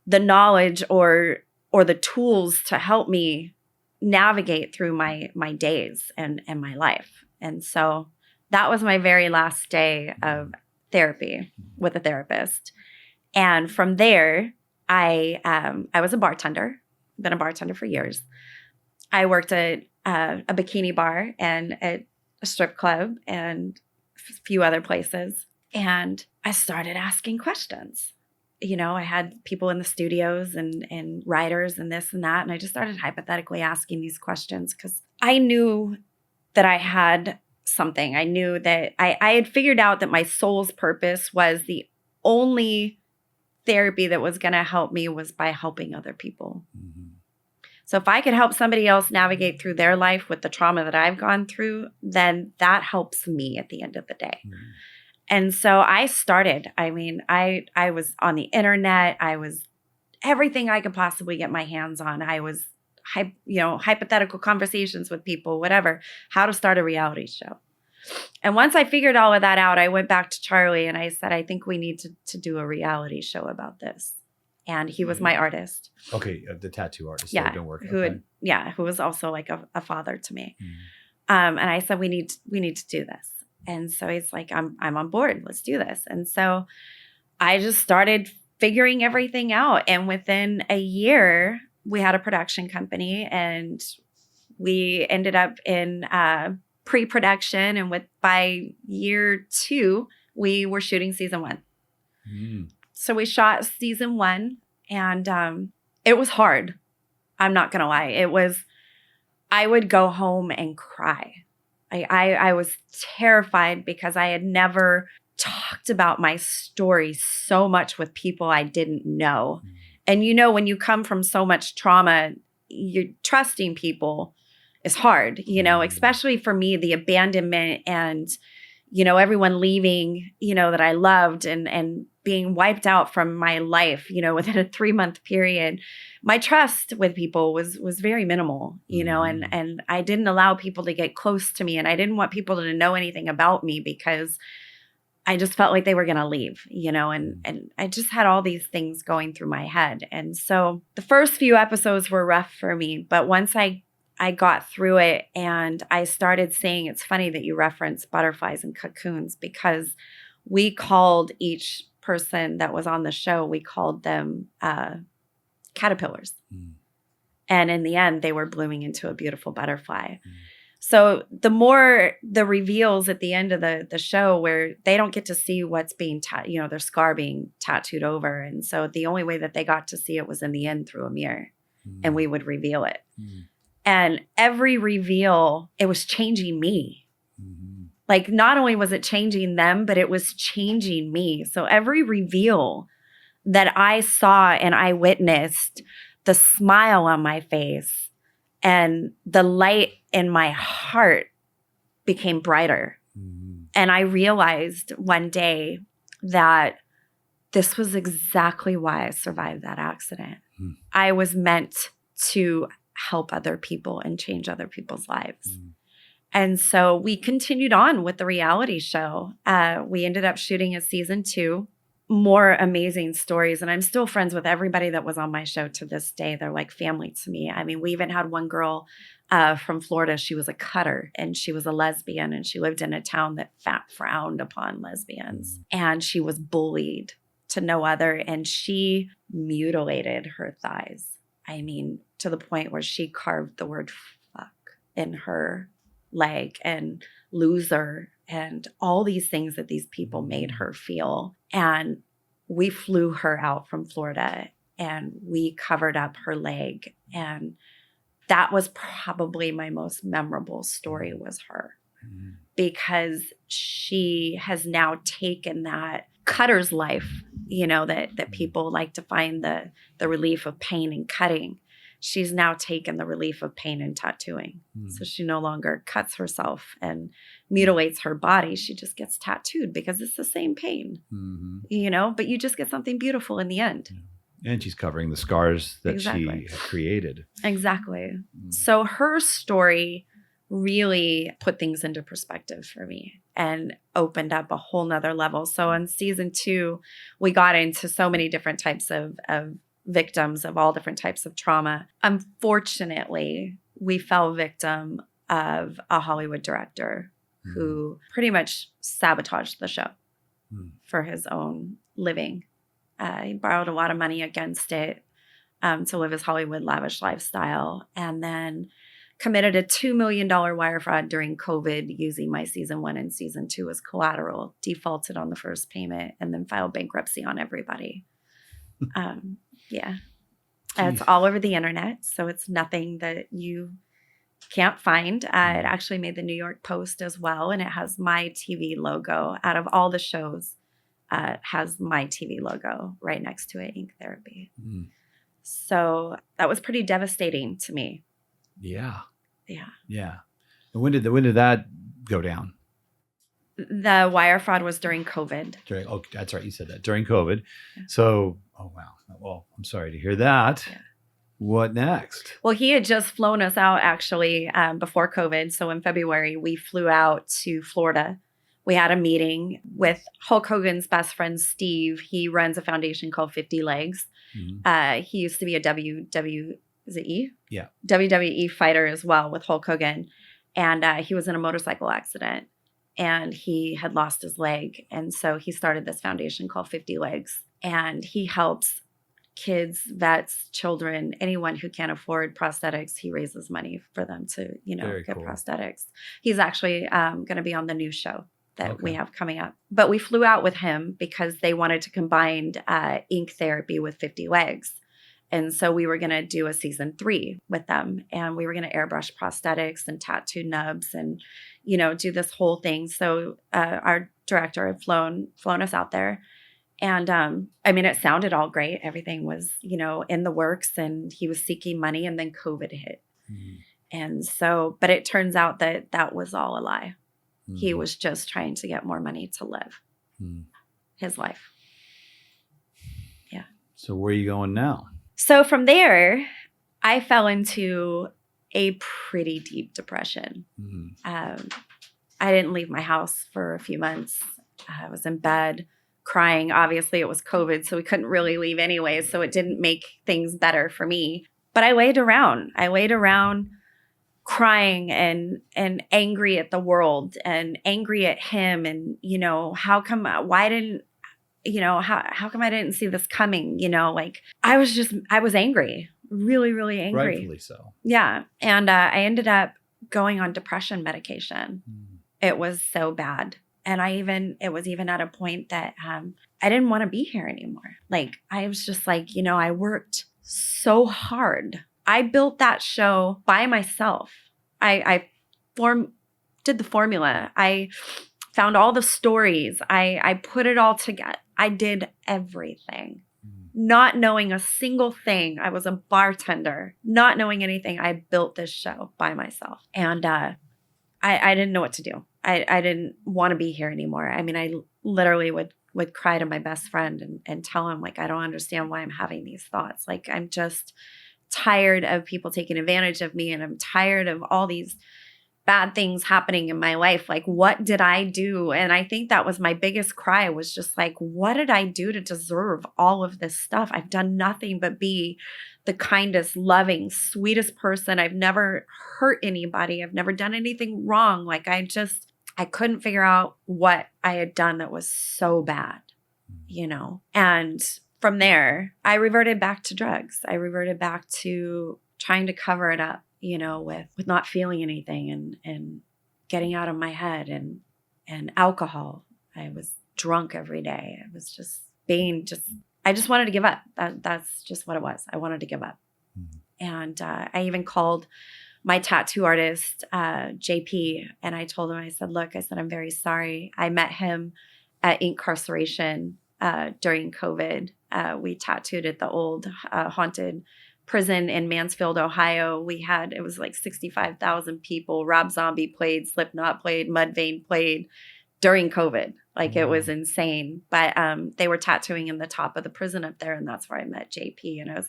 the knowledge or the tools to help me navigate through my days and my life. And so that was my very last day of therapy with a therapist. And from there, I was a bartender, been a bartender for years. I worked at a bikini bar and at a strip club and a few other places. And I started asking questions. I had people in the studios and writers and this and that. And I just started hypothetically asking these questions because I knew that I had something. I knew that I had figured out that my soul's purpose was the only therapy that was going to help me was by helping other people. Mm-hmm. So if I could help somebody else navigate through their life with the trauma that I've gone through, then that helps me at the end of the day. Mm-hmm. And so I started. I mean, I was on the internet. I was everything I could possibly get my hands on. I was, hypothetical conversations with people, whatever, how to start a reality show. And once I figured all of that out, I went back to Charlie and I said, I think we need to do a reality show about this. And he was my artist. Okay, the tattoo artist. Yeah, that don't work. who was also like a father to me. And I said, we need to do this. And so he's like, I'm on board. Let's do this. And so I just started figuring everything out. And within a year, we had a production company, and we ended up in pre-production. And by year 2, we were shooting season 1. So we shot season 1, and it was hard. I'm not going to lie. I would go home and cry. I was terrified because I had never talked about my story so much with people I didn't know. And when you come from so much trauma, you're trusting people is hard, especially for me, the abandonment and, everyone leaving, that I loved and being wiped out from my life, within a 3-month period. My trust with people was very minimal, and I didn't allow people to get close to me, and I didn't want people to know anything about me because I just felt like they were going to leave, and I just had all these things going through my head. And so the first few episodes were rough for me, but once I got through it and I started saying, it's funny that you reference butterflies and cocoons, because we called each person that was on the show, we called them caterpillars. And in the end, they were blooming into a beautiful butterfly. So the more the reveals at the end of the show, where they don't get to see what's being, their scar being tattooed over. And so the only way that they got to see it was in the end through a mirror, and we would reveal it. And every reveal, it was changing me. Like, not only was it changing them, but it was changing me. So every reveal that I saw and I witnessed, the smile on my face and the light in my heart became brighter. And I realized one day that this was exactly why I survived that accident. I was meant to help other people and change other people's lives. And so we continued on with the reality show. We ended up shooting a season 2, more amazing stories. And I'm still friends with everybody that was on my show to this day. They're like family to me. I mean, we even had one girl from Florida. She was a cutter, and she was a lesbian, and she lived in a town that frowned upon lesbians. And she was bullied to no other. And she mutilated her thighs. I mean, to the point where she carved the word fuck in her leg, and loser, and all these things that these people made her feel. And we flew her out from Florida, and we covered up her leg. And that was probably my most memorable story, was her, because she has now taken that cutter's life, that people like to find the relief of pain and cutting. She's now taken the relief of pain and tattooing. So she no longer cuts herself and mutilates her body. She just gets tattooed because it's the same pain, but you just get something beautiful in the end. And she's covering the scars that she created. Exactly. So her story really put things into perspective for me and opened up a whole nother level. So in season 2, we got into so many different types of victims of all different types of trauma. Unfortunately, we fell victim of a Hollywood director who pretty much sabotaged the show for his own living. He borrowed a lot of money against it to live his Hollywood lavish lifestyle, and then committed a $2 million wire fraud during COVID using my season 1 and season 2 as collateral, defaulted on the first payment, and then filed bankruptcy on everybody. Yeah. It's all over the internet, so it's nothing that you can't find. It actually made the New York Post as well, and it has my TV logo. Out of all the shows, it has my TV logo right next to it, Ink Therapy. So that was pretty devastating to me. Yeah. Yeah. And when did that go down? The wire fraud was during COVID. That's right. You said that during COVID. Yeah. So, oh wow. Well, I'm sorry to hear that. Yeah. What next? Well, he had just flown us out actually before COVID. So in February, we flew out to Florida. We had a meeting with Hulk Hogan's best friend, Steve. He runs a foundation called 50 Legs. He used to be a WWE fighter as well with Hulk Hogan. And he was in a motorcycle accident and he had lost his leg. And so he started this foundation called 50 Legs. And he helps kids, vets, children, anyone who can't afford prosthetics. He raises money for them to, Very get cool. prosthetics. He's actually going to be on the new show that we Okay. have coming up. But we flew out with him because they wanted to combine ink therapy with 50 Legs. And so we were going to do a season 3 with them, and we were going to airbrush prosthetics and tattoo nubs and, do this whole thing. So our director had flown us out there. And it sounded all great. Everything was, in the works, and he was seeking money, and then COVID hit. Mm-hmm. And so, but it turns out that was all a lie. Mm-hmm. He was just trying to get more money to live his life. Yeah. So where are you going now? So from there, I fell into a pretty deep depression. Mm-hmm. I didn't leave my house for a few months. I was in bed crying. Obviously, it was COVID, so we couldn't really leave anyway, so it didn't make things better for me. But I laid around. Crying and angry at the world and angry at him. And, how come I didn't see this coming? I was angry, really, really angry. Rightfully so. Yeah. And I ended up going on depression medication. It was so bad. And it was even at a point that I didn't want to be here anymore. I was just I worked so hard. I built that show by myself. I did the formula. I found all the stories. I put it all together. I did everything, not knowing a single thing. I was a bartender, not knowing anything. I built this show by myself. And I didn't know what to do. I didn't want to be here anymore. I literally would cry to my best friend and tell him, I don't understand why I'm having these thoughts. I'm just tired of people taking advantage of me, and I'm tired of all these bad things happening in my life. What did I do? And I think that was my biggest cry, was just what did I do to deserve all of this stuff? I've done nothing but be the kindest, loving, sweetest person. I've never hurt anybody. I've never done anything wrong. I couldn't figure out what I had done that was so bad, And from there, I reverted back to drugs. I reverted back to trying to cover it up, with not feeling anything and getting out of my head and alcohol. I was drunk every day. I was I just wanted to give up. That's just what it was. I wanted to give up. And I even called my tattoo artist, JP, and I told him, I said, I'm very sorry. I met him at incarceration during COVID. We tattooed at the old haunted prison in Mansfield, Ohio. It was 65,000 people. Rob Zombie played, Slipknot played, Mudvayne played during COVID. It was insane. But they were tattooing in the top of the prison up there, and that's where I met JP. And I was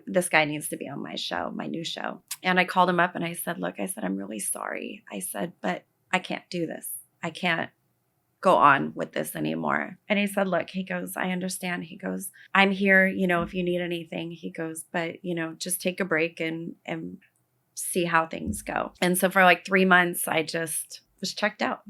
this guy needs to be on my show, my new show. And I called him up and I said, I'm really sorry. I said, but I can't do this. I can't go on with this anymore. And he said, he goes, I understand. He goes, I'm here, if you need anything. He goes, but, just take a break and see how things go. And so for 3 months, I just was checked out,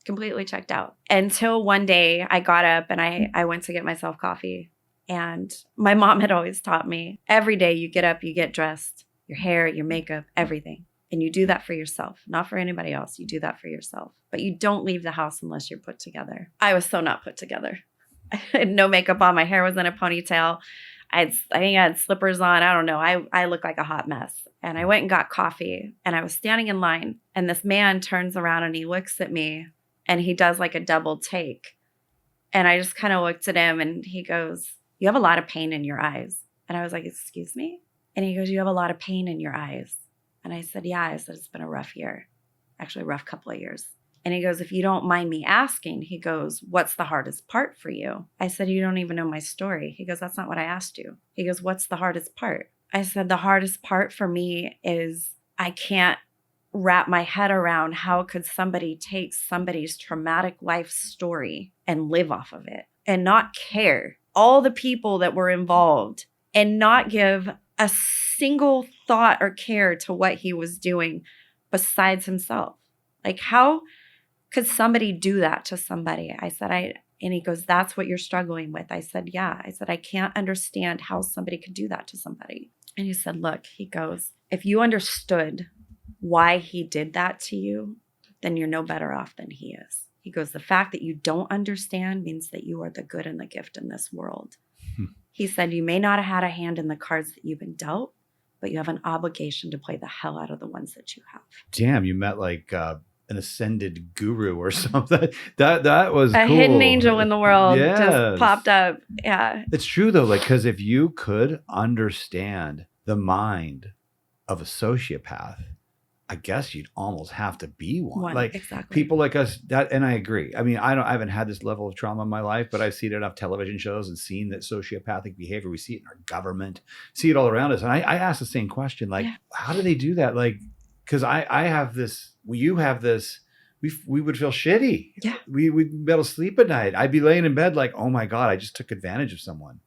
completely checked out, until one day I got up and I went to get myself coffee. And my mom had always taught me, every day you get up, you get dressed, your hair, your makeup, everything. And you do that for yourself, not for anybody else. You do that for yourself. But you don't leave the house unless you're put together. I was so not put together. I had no makeup on. My hair was in a ponytail. I think I had slippers on. I don't know. I looked like a hot mess. And I went and got coffee. And I was standing in line. And this man turns around and he looks at me. And he does a double take. And I just kind of looked at him and he goes, you have a lot of pain in your eyes. And I was like, excuse me? And he goes, you have a lot of pain in your eyes. And I said, yeah. I said, it's been a rough year, actually a rough couple of years. And he goes, if you don't mind me asking, he goes, what's the hardest part for you? I said, you don't even know my story. He goes, that's not what I asked you. He goes, what's the hardest part? I said, the hardest part for me is I can't wrap my head around how could somebody take somebody's traumatic life story and live off of it and not care. All the people that were involved and not give a single thought or care to what he was doing, besides himself. Like, how could somebody do that to somebody? I said, and he goes, that's what you're struggling with. I said, yeah. I said, I can't understand how somebody could do that to somebody. And he said, look, he goes, if you understood why he did that to you, then you're no better off than he is. He goes, the fact that you don't understand means that you are the good and the gift in this world. He said, you may not have had a hand in the cards that you've been dealt, but you have an obligation to play the hell out of the ones that you have. Damn, you met like an ascended guru or something. That was a cool. hidden angel in the world Yes. just popped up. Yeah. It's true though, like, because if you could understand the mind of a sociopath, I guess you'd almost have to be one. Like exactly. people like us, and I agree. I mean, I haven't had this level of trauma in my life, but I've seen enough television shows and seen that sociopathic behavior. We see it in our government, see it all around us. And I ask the same question, like, how do they do that? Like, because I have this, you have this, we would feel shitty. Yeah. We'd be able to sleep at night. I'd be laying in bed like, oh my God, I just took advantage of someone.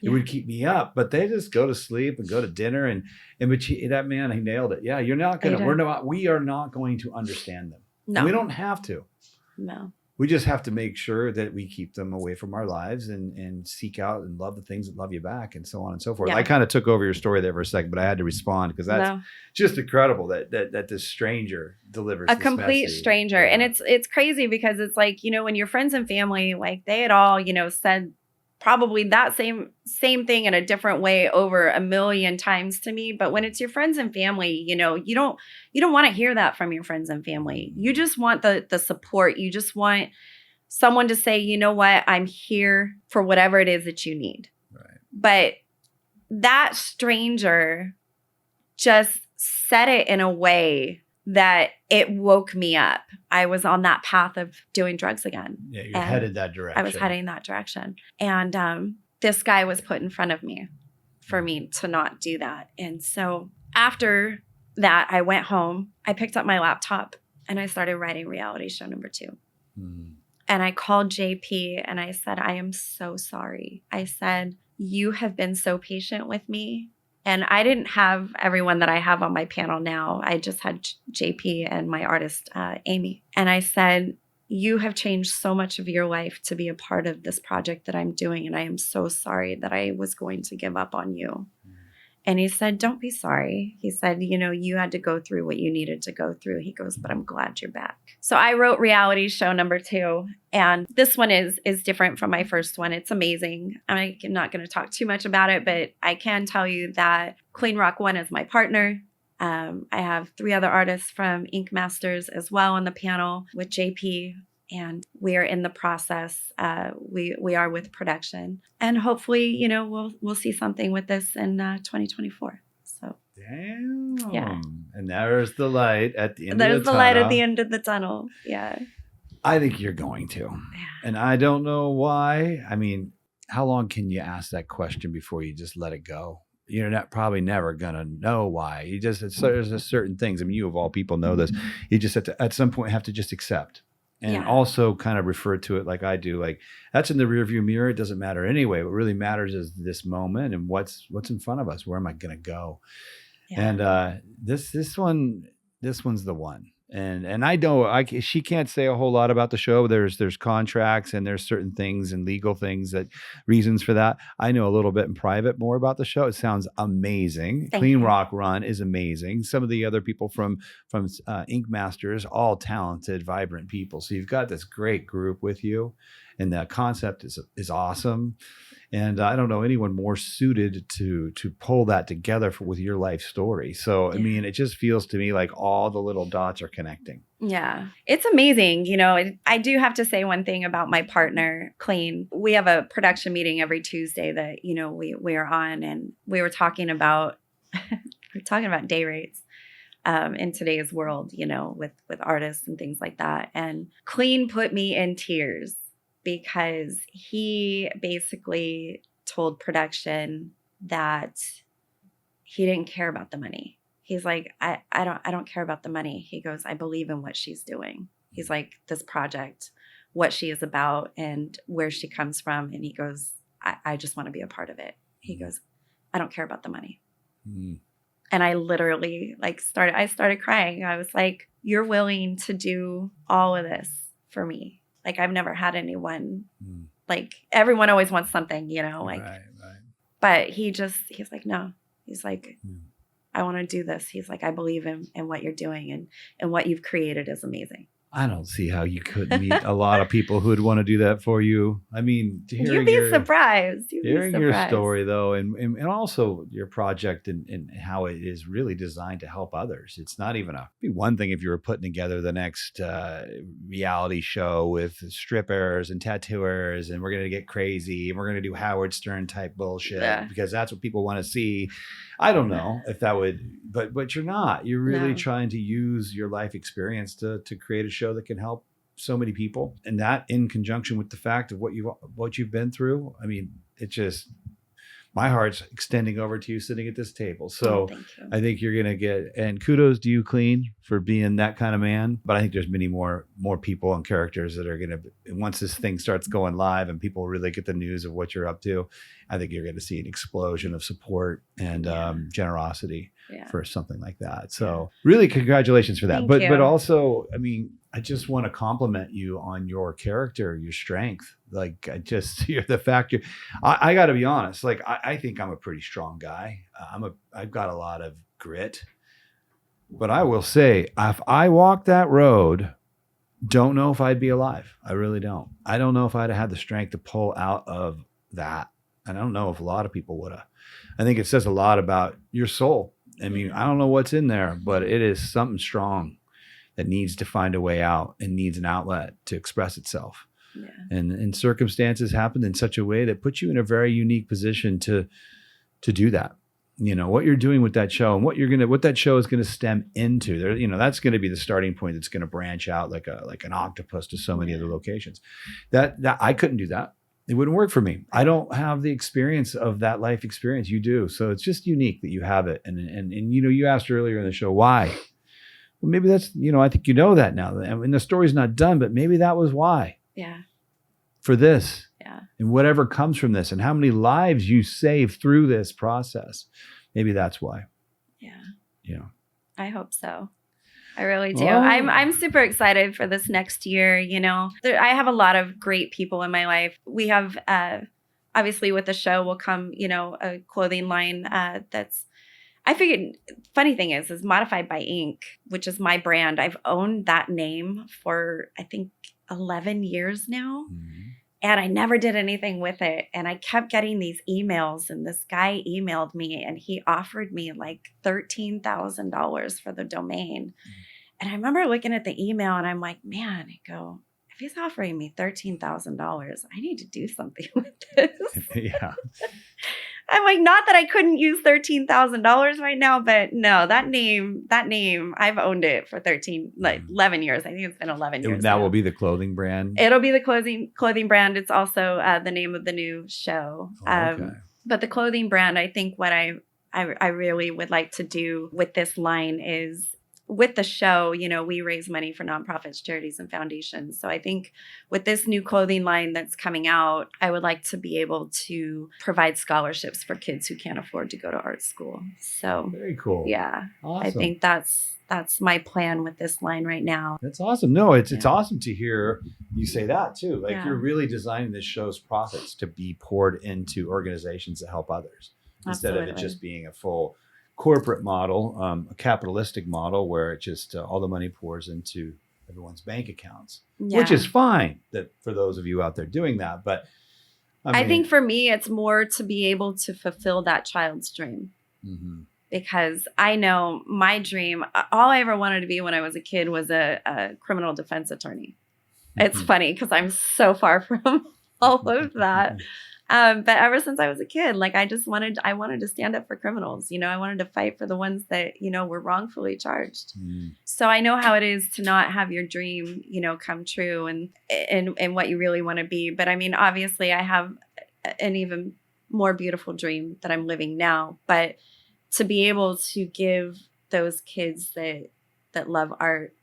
It would keep me up, but they just go to sleep and go to dinner. And that man, he nailed it. Yeah. You're not going to, we are not going to understand them. No. We don't have to. No. We just have to make sure that we keep them away from our lives and seek out and love the things that love you back and so on and so forth. Yeah. I kind of took over your story there for a second, but I had to respond because that's just incredible that this stranger delivers a complete stranger. Yeah. And it's crazy because it's like, when your friends and family, like they had all, said probably that same thing in a different way over 1,000,000 times to me. But when it's your friends and family, you don't want to hear that from your friends and family. You just want the support. You just want someone to say, you know what, I'm here for whatever it is that you need. Right. But that stranger just said it in a way that it woke me up. I was on that path of doing drugs again. Yeah, you're headed that direction. I was heading that direction. And this guy was put in front of me for me to not do that. And so after that, I went home, I picked up my laptop, and I started writing reality show number 2. Mm-hmm. And I called JP and I said, I am so sorry. I said, you have been so patient with me. And I didn't have everyone that I have on my panel now. I just had JP and my artist, Amy. And I said, you have changed so much of your life to be a part of this project that I'm doing. And I am so sorry that I was going to give up on you. Mm-hmm. And he said, don't be sorry. He said, you had to go through what you needed to go through. He goes, but I'm glad you're back. So I wrote reality show number 2. And this one is different from my first one. It's amazing. I'm not going to talk too much about it, but I can tell you that Clean Rock 1 is my partner. I have 3 other artists from Ink Masters as well on the panel with JP. And we are in the process. We are with production, and hopefully, we'll see something with this in 2024. So, damn, yeah. And there's the light at the end. There's the light at the end of the tunnel. Yeah, I think you're going to, and I don't know why. I mean, how long can you ask that question before you just let it go? You're probably never gonna know why. There's just certain things. I mean, you of all people know this. You just have to, at some point, have to just accept. And also kind of refer to it like I do, like that's in the rearview mirror. It doesn't matter anyway. What really matters is this moment and what's in front of us. Where am I going to go? Yeah. And this one's the one. And I know she can't say a whole lot about the show. There's contracts and there's certain things and legal things reasons for that. I know a little bit in private more about the show. It sounds amazing. Clean Rock Run is amazing. Some of the other people from Ink Masters, all talented, vibrant people. So you've got this great group with you, and the concept is awesome. And I don't know anyone more suited to pull that together with your life story. So, I mean, it just feels to me like all the little dots are connecting. Yeah, it's amazing. I do have to say one thing about my partner, Clean. We have a production meeting every Tuesday that, we are on, and we were talking about, day rates in today's world, with artists and things like that. And Clean put me in tears, because he basically told production that he didn't care about the money. He's like, I don't care about the money. He goes, I believe in what she's doing. He's like, this project, what she is about and where she comes from. And he goes, I just want to be a part of it. He goes, I don't care about the money. Mm. And I literally started crying. I was like, you're willing to do all of this for me. Like, I've never had anyone, like, everyone always wants something, like, right. but he's like, no, he's like, I want to do this. He's like, I believe in what you're doing, and what you've created is amazing. I don't see how you couldn't meet a lot of people who would want to do that for you. I mean, You'd be surprised. Hearing your story, though, and also your project and how it is really designed to help others. It's not even be one thing if you were putting together the next reality show with strippers and tattooers, and we're going to get crazy, and we're going to do Howard Stern type bullshit because that's what people want to see. I don't know if that would, but you're not. You're really trying to use your life experience to create a show that can help so many people, and that in conjunction with the fact of what you've been through. I mean, it just, my heart's extending over to you sitting at this table. So I think you're gonna get, and kudos to you, Clean, for being that kind of man. But I think there's many more people and characters that are gonna, once this thing starts going live and people really get the news of what you're up to, I think you're going to see an explosion of support and generosity for something like that. So really congratulations for that. But also, I mean, I just want to compliment you on your character, your strength. Like, the fact I got to be honest, like, I think I'm a pretty strong guy. I've got a lot of grit, but I will say, if I walked that road, don't know if I'd be alive. I really don't. I don't know if I'd have had the strength to pull out of that. And I don't know if a lot of people would have. I think it says a lot about your soul. I mean, I don't know what's in there, but it is something strong that needs to find a way out and needs an outlet to express itself. Yeah. And circumstances happened in such a way that puts you in a very unique position to do that. What you're doing with that show and what that show is going to stem into there, that's going to be the starting point that's going to branch out like an octopus to so many other locations. That I couldn't do that. It wouldn't work for me. I don't have the experience of that life experience. You do. So it's just unique that you have it. And you asked earlier in the show, why? Well, maybe that's, I think that now. And the story's not done, but maybe that was why. Yeah. For this. Yeah. And whatever comes from this and how many lives you save through this process. Maybe that's why. Yeah. I hope so. I really do. I'm super excited for this next year. I have a lot of great people in my life. We have, obviously with the show will come, a clothing line I figured, funny thing is Modified by Ink, which is my brand. I've owned that name for, I think, 11 years now. Mm-hmm. And I never did anything with it. And I kept getting these emails, and this guy emailed me and he offered me like $13,000 for the domain. Mm-hmm. And I remember looking at the email and I'm like, man, if he's offering me $13,000, I need to do something with this. Yeah. I'm like, not that I couldn't use $13,000 right now, but no, that name, I've owned it for 11 years. I think it's been 11 years. That will be the clothing brand. It'll be the clothing brand. It's also the name of the new show. Okay. But the clothing brand, I think what I really would like to do with this line is, with the show, we raise money for nonprofits, charities, and foundations. So I think with this new clothing line that's coming out, I would like to be able to provide scholarships for kids who can't afford to go to art school. So very cool. Yeah. Awesome. I think that's my plan with this line right now. That's awesome. No, it's awesome to hear you say that too. Like you're really designing this show's profits to be poured into organizations that help others. Instead of it just being a full corporate model, a capitalistic model where it just all the money pours into everyone's bank accounts, which is fine that for those of you out there doing that. But I think for me, it's more to be able to fulfill that child's dream. Mm-hmm. Because I know my dream, all I ever wanted to be when I was a kid was a criminal defense attorney. Mm-hmm. It's funny because I'm so far from all of that. But ever since I was a kid, like I wanted to stand up for criminals. I wanted to fight for the ones that, were wrongfully charged. Mm. So I know how it is to not have your dream, come true and what you really want to be. But I mean, obviously I have an even more beautiful dream that I'm living now. But to be able to give those kids that love art,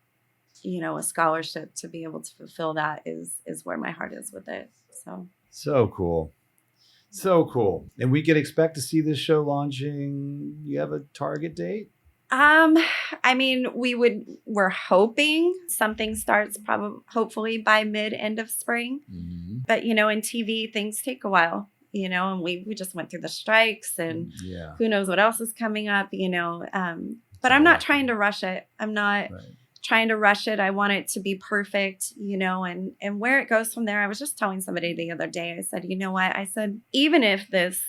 a scholarship to be able to fulfill that is where my heart is with it. So cool. So cool. And we can expect to see this show launching. You have a target date? I mean, we're hoping something starts hopefully by end of spring. Mm-hmm. But, in TV, things take a while, and we just went through the strikes and who knows what else is coming up, but I'm not trying to rush it. I'm not trying to rush it. I want it to be perfect, and where it goes from there. I was just telling somebody the other day, I said, you know what? I said, even if this,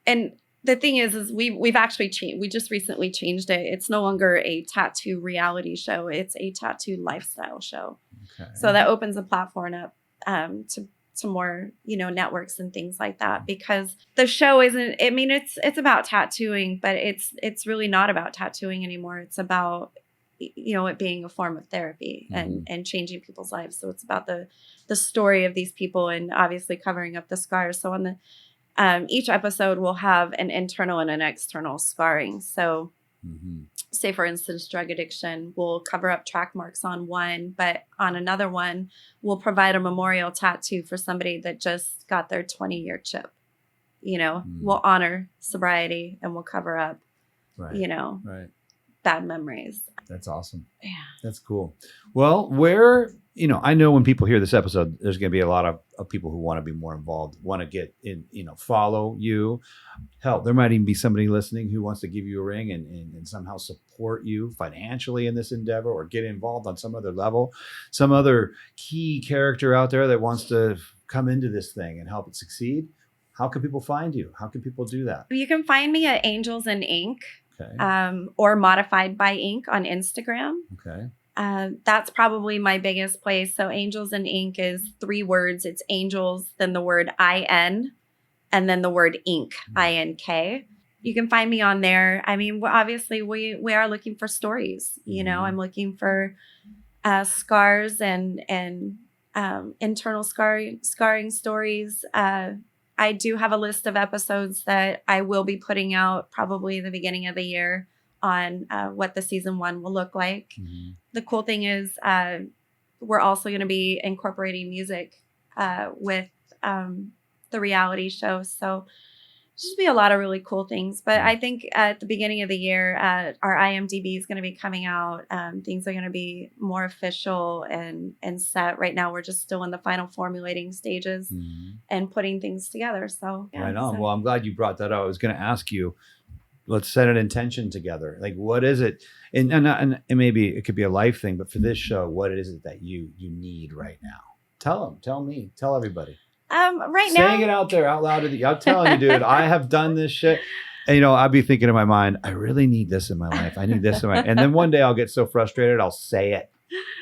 and the thing is we've actually changed. We just recently changed it. It's no longer a tattoo reality show. It's a tattoo lifestyle show. Okay. So that opens the platform up to more, networks and things like that, because the show isn't, I mean, it's about tattooing, but it's really not about tattooing anymore. It's about, it being a form of therapy and changing people's lives. So it's about the story of these people and obviously covering up the scars. So on the each episode will have an internal and an external scarring. So say, for instance, drug addiction, we'll cover up track marks on one, but on another one, we'll provide a memorial tattoo for somebody that just got their 20-year chip. We'll honor sobriety and we'll cover up, bad memories. That's awesome. Yeah. That's cool. Well, where, I know when people hear this episode, there's going to be a lot of people who want to be more involved, want to get in, follow you. Hell, there might even be somebody listening who wants to give you a ring and somehow support you financially in this endeavor or get involved on some other level, some other key character out there that wants to come into this thing and help it succeed. How can people find you? How can people do that? You can find me at Angels and Ink. Okay. Or Modified by Ink on Instagram. Okay. That's probably my biggest place. So Angels and Ink is 3 words. It's angels, then the word IN, and then the word ink, INK. You can find me on there. I mean, obviously we are looking for stories. I'm looking for scars and internal scarring stories. I do have a list of episodes that I will be putting out probably the beginning of the year on what the season 1 will look like. Mm-hmm. The cool thing is we're also going to be incorporating music with the reality show. So just be a lot of really cool things. But I think at the beginning of the year, our IMDb is going to be coming out. Things are going to be more official and set. Right now, we're just still in the final formulating stages and putting things together. So right on. Well, I'm glad you brought that up. I was going to ask you, let's set an intention together. Like, what is it? And maybe it could be a life thing, but for this show, what is it that you need right now? Tell them, tell me, tell everybody. Right now, saying it out there out loud. I'm telling you, dude, I have done this shit. And, I'd be thinking in my mind, I really need this in my life. I need this in my, and then one day I'll get so frustrated, I'll say it.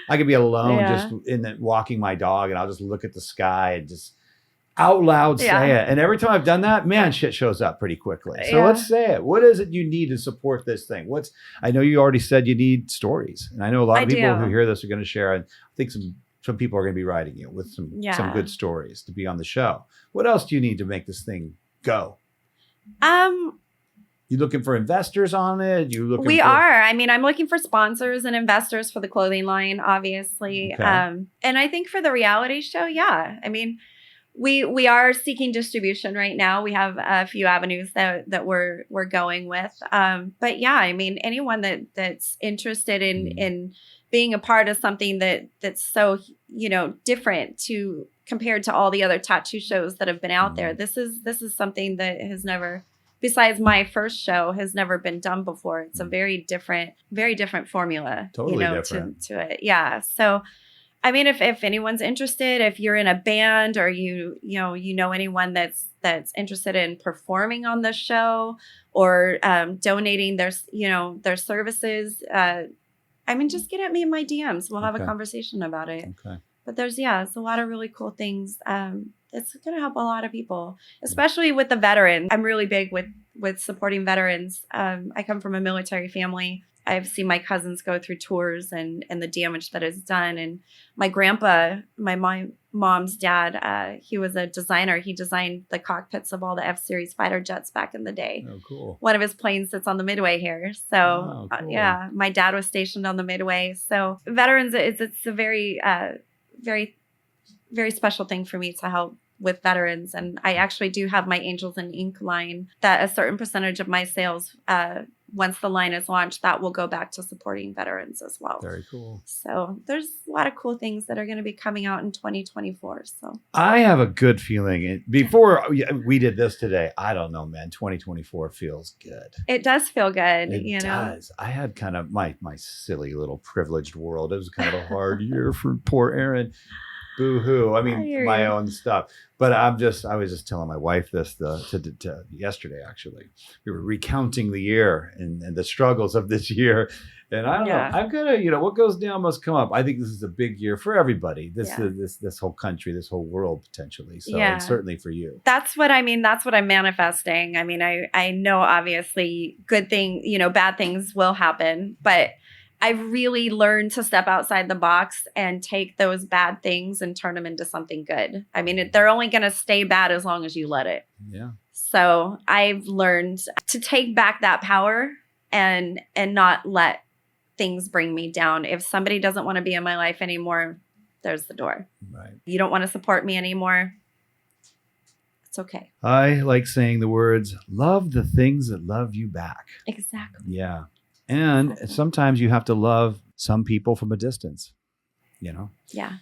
I could be alone just walking my dog and I'll just look at the sky and just out loud say it. And every time I've done that, man, shit shows up pretty quickly. So let's say it. What is it you need to support this thing? I know you already said you need stories. And I know a lot of people who hear this are going to share. And I think some people are going to be writing you with some good stories to be on the show. What else do you need to make this thing go? You looking for investors on it? We are. I mean, I'm looking for sponsors and investors for the clothing line, obviously. Okay. And I think for the reality show, I mean, we are seeking distribution right now. We have a few avenues that we're going with. But I mean, anyone that's interested in being a part of something that's so, different compared to all the other tattoo shows that have been out there. This is something that has never, besides my first show, has never been done before. It's a very different formula, totally different to it. Yeah. So, I mean, if anyone's interested, if you're in a band or you know anyone that's interested in performing on the show or donating their services, I mean, just get at me in my DMs. We'll have a conversation about it. Okay. But it's a lot of really cool things. It's going to help a lot of people, especially with the veterans. I'm really big with supporting veterans. I come from a military family. I've seen my cousins go through tours and the damage that is done. And my grandpa, my mom's dad, he was a designer. He designed the cockpits of all the F-Series fighter jets back in the day. Oh, cool. One of his planes sits on the Midway here. So, cool. My dad was stationed on the Midway. So veterans, it's a very, very, very special thing for me to help, with veterans. And I actually do have my Angels in Ink line that a certain percentage of my sales, once the line is launched, that will go back to supporting veterans as well. Very cool. So there's a lot of cool things that are going to be coming out in 2024. So I have a good feeling. Before we did this today, I don't know, man, 2024 feels good. it does feel good, It does. I had kind of my silly little privileged world. It was kind of a hard year for poor Aaron. Boo-hoo. I mean, my own stuff. But I was just telling my wife this to yesterday, actually. We were recounting the year and the struggles of this year. And I don't know. I'm gonna, what goes down must come up. I think this is a big year for everybody. This whole country, this whole world potentially. So and certainly for you. That's what I mean. That's what I'm manifesting. I mean, I know obviously bad things will happen, but I've really learned to step outside the box and take those bad things and turn them into something good. I mean, they're only going to stay bad as long as you let it. Yeah. So I've learned to take back that power and not let things bring me down. If somebody doesn't want to be in my life anymore, there's the door. Right. You don't want to support me anymore. It's okay. I like saying the words, love the things that love you back. Exactly. Yeah. And sometimes you have to love some people from a distance, Yeah.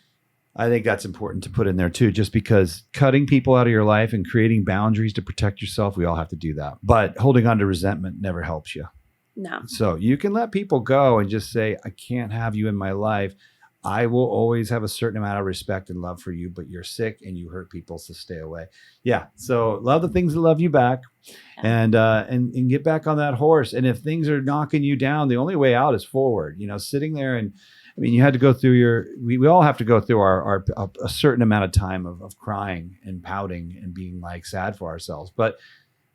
I think that's important to put in there too, just because cutting people out of your life and creating boundaries to protect yourself, we all have to do that. But holding on to resentment never helps you. No. So you can let people go and just say, I can't have you in my life. I will always have a certain amount of respect and love for you, but you're sick and you hurt people, so stay away. Yeah. So love the things that love you back and get back on that horse. And if things are knocking you down, the only way out is forward, sitting there. And I mean, you had to go through we all have to go through our a certain amount of time of crying and pouting and being like sad for ourselves. But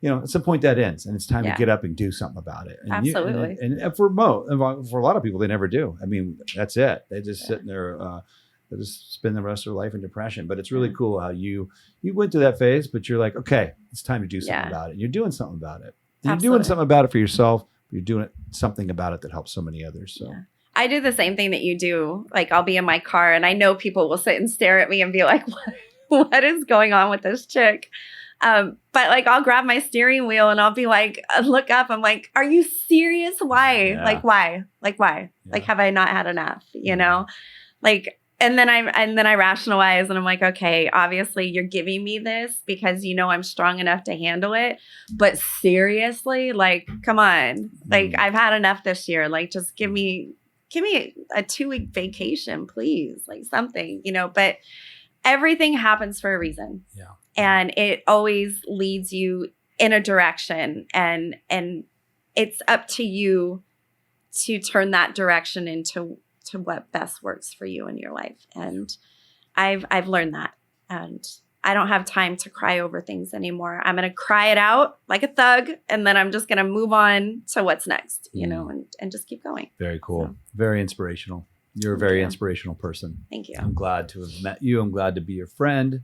at some point that ends and it's time to get up and do something about it. And absolutely. And for a lot of people, they never do. I mean, that's it. They just sit in there, they just spend the rest of their life in depression. But it's really cool how you went through that phase, but you're like, okay, it's time to do something about it. And you're doing something about it. And you're doing something about it for yourself. But you're doing something about it that helps so many others. So. Yeah. I do the same thing that you do. Like I'll be in my car and I know people will sit and stare at me and be like, what is going on with this chick? But like I'll grab my steering wheel and I'll be like, look up. I'm like, are you serious? Why? Yeah. Like why? Yeah. Like have I not had enough? Like, and then I rationalize and I'm like, okay, obviously you're giving me this because I'm strong enough to handle it. But seriously, like, come on, like I've had enough this year. Like, just give me a 2-week vacation, please, like something, But everything happens for a reason. Yeah. And it always leads you in a direction and it's up to you to turn that direction into what best works for you in your life. And I've learned that. And I don't have time to cry over things anymore. I'm going to cry it out like a thug. And then I'm just going to move on to what's next, and just keep going. Very cool. So. Very inspirational. You're a very inspirational person. Thank you. I'm glad to have met you. I'm glad to be your friend.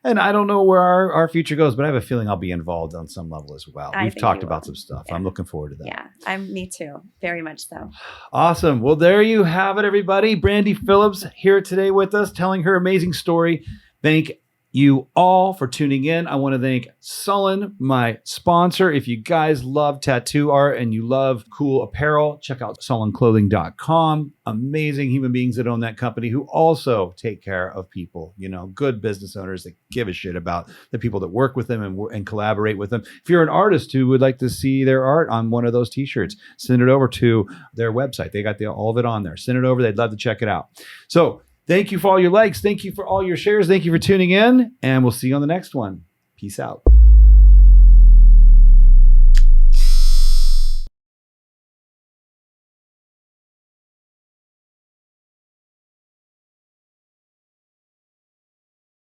And I don't know where our future goes, but I have a feeling I'll be involved on some level as well. We've talked about some stuff. Yeah. I'm looking forward to that. Yeah, me too. Very much so. Awesome. Well, there you have it, everybody. Brandie Phillips here today with us, telling her amazing story. Thank you all for tuning in. I want to thank Sullen, my sponsor. If you guys love tattoo art and you love cool apparel, check out sullenclothing.com. Amazing human beings that own that company who also take care of people, good business owners that give a shit about the people that work with them and collaborate with them. If you're an artist who would like to see their art on one of those t-shirts, send it over to their website. They got all of it on there. Send it over. They'd love to check it out. So thank you for all your likes. Thank you for all your shares. Thank you for tuning in. And we'll see you on the next one. Peace out.